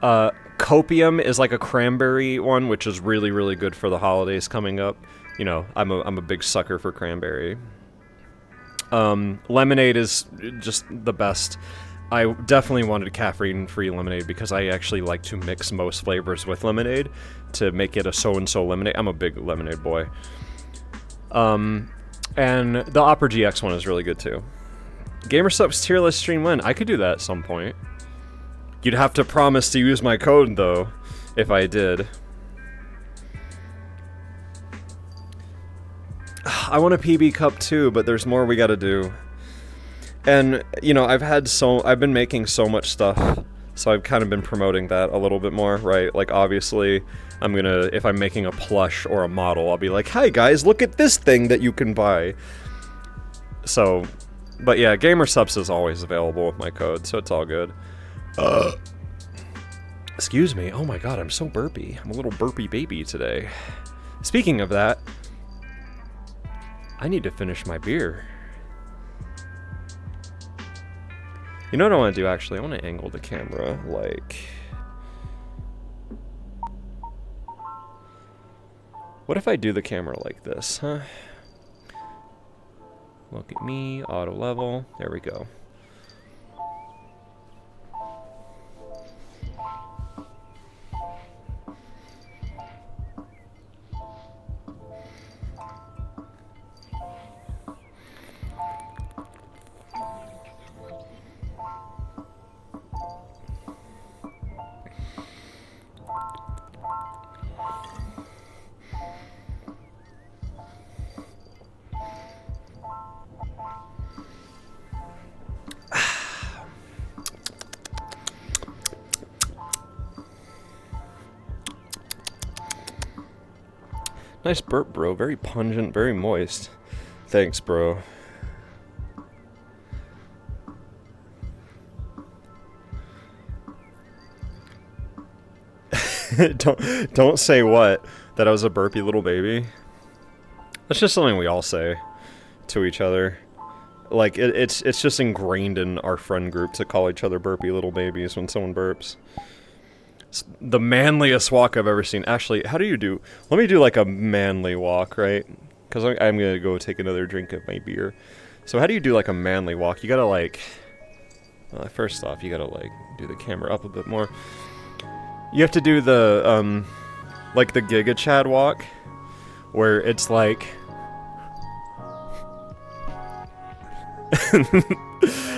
Copium is like a cranberry one, which is really, really good for the holidays coming up. You know, I'm a big sucker for cranberry. Lemonade is just the best. I definitely wanted caffeine-free lemonade because I actually like to mix most flavors with lemonade to make it a so-and-so lemonade. I'm a big lemonade boy. And the Opera GX one is really good too. Gamer Supps tier list stream when? I could do that at some point. You'd have to promise to use my code though, if I did. I want a PB cup too, but there's more we gotta do. And, you know, I've been making so much stuff, so I've kind of been promoting that a little bit more, right? Like, obviously, if I'm making a plush or a model, I'll be like, hi guys, look at this thing that you can buy. So, but yeah, Gamer Supps is always available with my code, so it's all good. Excuse me, oh my god, I'm so burpy. I'm a little burpy baby today. Speaking of that, I need to finish my beer. You know what I want to do, actually? I want to angle the camera, like... What if I do the camera like this, huh? Look at me, auto level. There we go. Nice burp, bro. Very pungent, very moist. Thanks, bro. Don't say what? That I was a burpy little baby? That's just something we all say to each other. Like, it's just ingrained in our friend group to call each other burpy little babies when someone burps. It's the manliest walk I've ever seen. Actually, how do you do... Let me do, like, a manly walk, right? Because I'm gonna go take another drink of my beer. So how do you do, like, a manly walk? You gotta, like... first off, you gotta, like, do the camera up a bit more. You have to do the, like, the Giga Chad walk, where it's, like...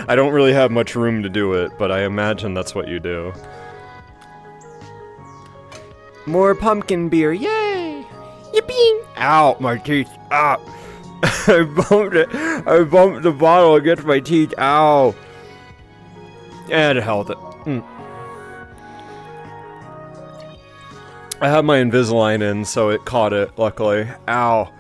I don't really have much room to do it, but I imagine that's what you do. More pumpkin beer, yay! Yippee! Ow, my teeth, ow! I bumped it, I bumped the bottle against my teeth, ow! And it held it. I have my Invisalign in, so it caught it, luckily. Ow.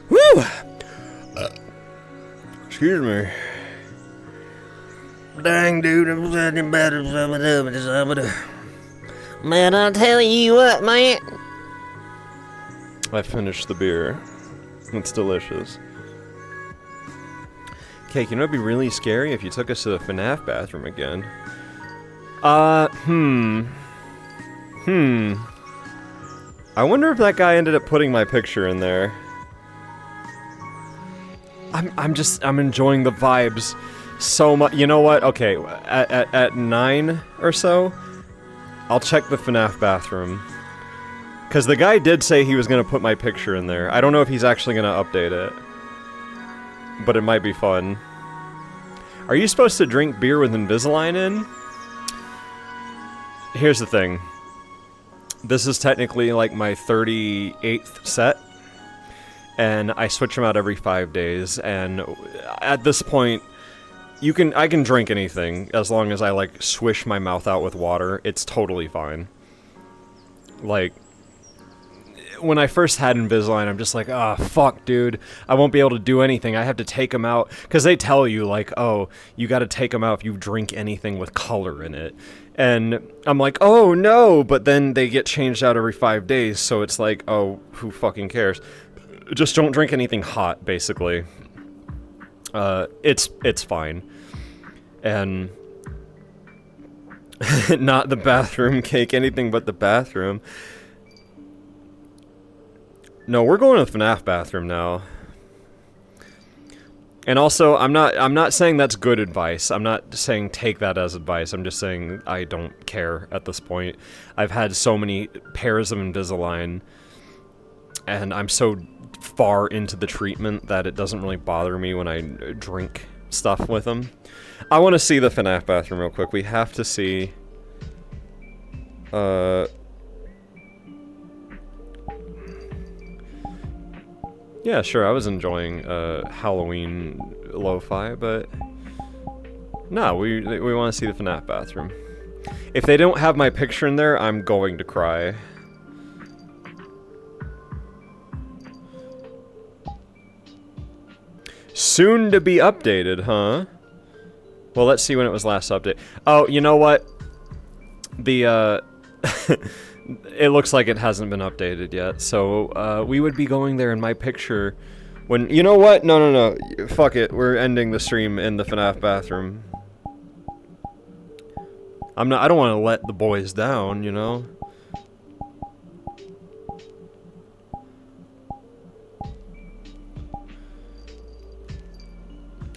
Woo! Excuse me. Dang, dude, I'm getting better. Man, I'll tell you what, man. I finished the beer. It's delicious. Cake, you know it'd be really scary if you took us to the FNAF bathroom again. I wonder if that guy ended up putting my picture in there. I'm enjoying the vibes so much. You know what? Okay, at 9 or so, I'll check the FNAF bathroom. Because the guy did say he was going to put my picture in there. I don't know if he's actually going to update it. But it might be fun. Are you supposed to drink beer with Invisalign in? Here's the thing. This is technically like my 38th set. And I switch them out every 5 days. And at this point, I can drink anything as long as I like swish my mouth out with water. It's totally fine. Like, when I first had Invisalign, I'm just like, ah, oh, fuck, dude. I won't be able to do anything. I have to take them out. Because they tell you, like, oh, you gotta take them out if you drink anything with color in it. And I'm like, oh, no. But then they get changed out every 5 days. So it's like, oh, who fucking cares? Just don't drink anything hot, basically. It's fine. And not the bathroom cake, anything but the bathroom. No, we're going to the FNAF bathroom now. And also, I'm not saying that's good advice. I'm not saying take that as advice. I'm just saying I don't care at this point. I've had so many pairs of Invisalign, and I'm so far into the treatment that it doesn't really bother me when I drink stuff with them. I want to see the FNAF bathroom real quick. We have to see... Yeah, sure, I was enjoying Halloween lo-fi, but... No, we want to see the FNAF bathroom. If they don't have my picture in there, I'm going to cry. Soon to be updated, huh? Well, let's see when it was last updated. Oh, you know what? The, it looks like it hasn't been updated yet, so, we would be going there in my picture when... You know what? No. Fuck it. We're ending the stream in the FNAF bathroom. I don't want to let the boys down, you know?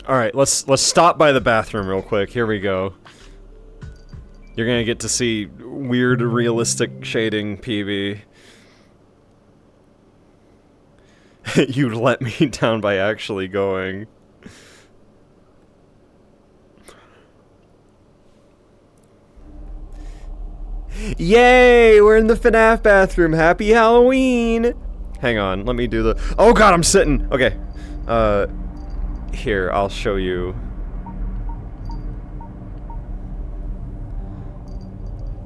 Alright, let's stop by the bathroom real quick. Here we go. You're gonna get to see weird, realistic shading, PV. You'd let me down by actually going. Yay! We're in the FNAF bathroom. Happy Halloween! Hang on, let me do the... Oh god, I'm sitting! Okay. Here, I'll show you.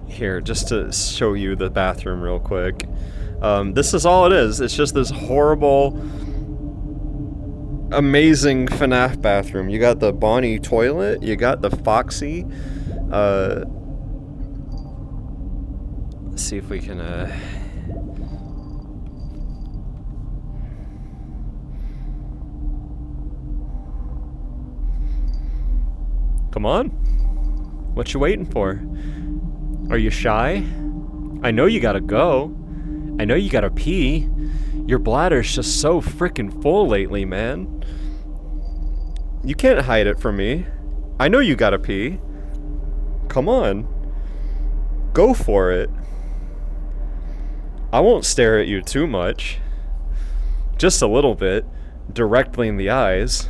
Here, just to show you the bathroom real quick. This is all it is. It's just this horrible, amazing FNAF bathroom. You got the Bonnie toilet, you got the Foxy. Let's see if we can, Come on. What you waiting for? Are you shy? I know you gotta go. I know you gotta pee. Your bladder's just so frickin' full lately, man. You can't hide it from me. I know you gotta pee. Come on. Go for it. I won't stare at you too much. Just a little bit. Directly in the eyes.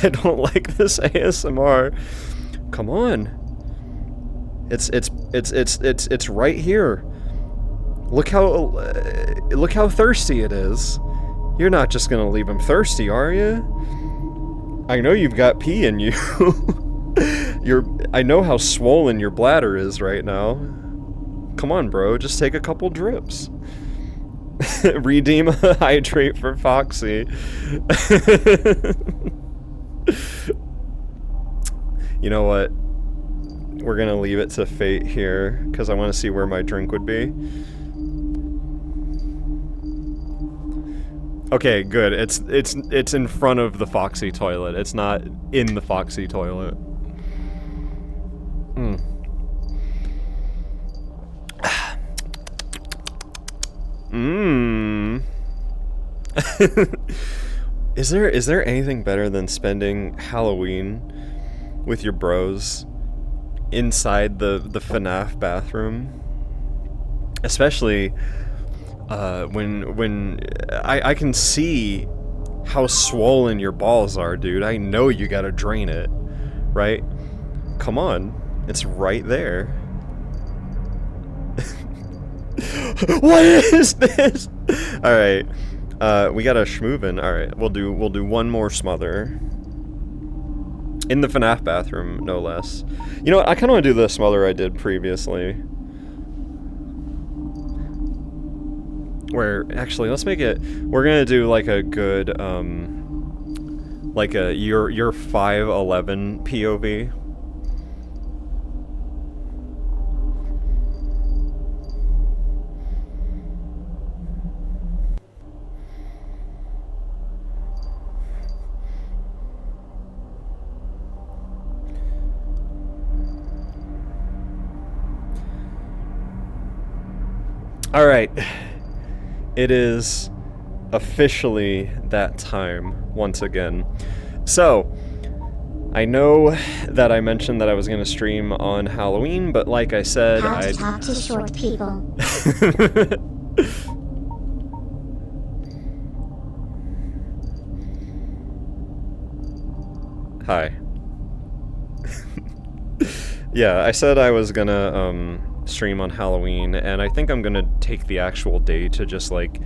I don't like this ASMR. Come on. It's right here. Look how thirsty it is. You're not just gonna leave him thirsty, are you? I know you've got pee in you. I know how swollen your bladder is right now. Come on, bro, just take a couple drips. Redeem a hydrate for Foxy. You know what? We're gonna leave it to fate here, because I want to see where my drink would be. Okay, good. It's in front of the Foxy toilet. It's not in the Foxy toilet. Mmm. Is there anything better than spending Halloween with your bros inside the FNAF bathroom? Especially when I can see how swollen your balls are, dude. I know you gotta drain it, right? Come on, it's right there. What is this? All right. We got a schmoovin'. All right, we'll do one more smother in the FNAF bathroom, no less. You know what? I kind of want to do the smother I did previously, where actually let's make it. We're gonna do like a good like a your 5'11" POV. All right, it is officially that time once again. So, I know that I mentioned that I was going to stream on Halloween, but like I said, How to talk to short people. Hi. Yeah, I said I was gonna stream on Halloween, and I think I'm gonna take the actual day to just like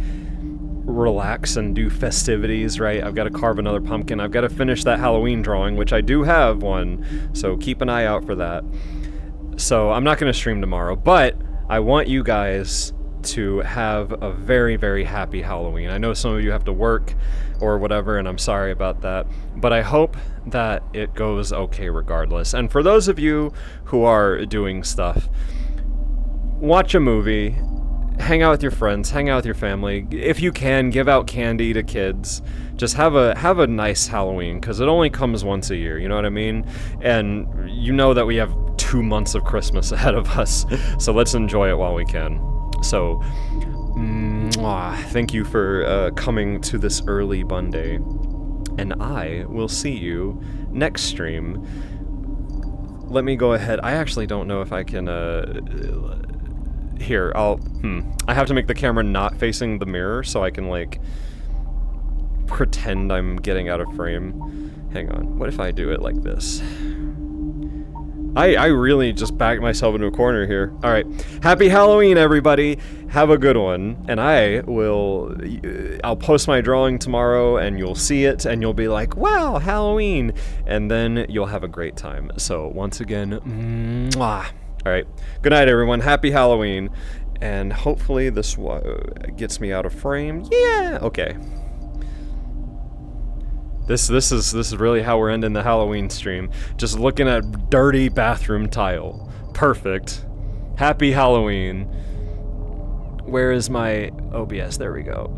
relax and do festivities, right? I've got to carve another pumpkin. I've got to finish that Halloween drawing, which I do have one, so keep an eye out for that. So I'm not gonna stream tomorrow, but I want you guys to have a very, very happy Halloween. I know some of you have to work or whatever, and I'm sorry about that, but I hope that it goes okay regardless. And for those of you who are doing stuff, watch a movie, hang out with your friends, hang out with your family. If you can, give out candy to kids. Just have a nice Halloween, because it only comes once a year, you know what I mean? And you know that we have 2 months of Christmas ahead of us, so let's enjoy it while we can. So, thank you for coming to this early Bunday, and I will see you next stream. Let me go ahead. I actually don't know if I can, here, I have to make the camera not facing the mirror so I can, like, pretend I'm getting out of frame. Hang on, what if I do it like this? I really just backed myself into a corner here. Alright, happy Halloween, everybody! Have a good one, and I'll post my drawing tomorrow, and you'll see it, and you'll be like, wow, Halloween! And then you'll have a great time. So, once again, mwah! Alright, good night, everyone. Happy Halloween, and hopefully this gets me out of frame. Yeah! Okay. This is really how we're ending the Halloween stream. Just looking at dirty bathroom tile. Perfect. Happy Halloween. Where is my OBS? There we go.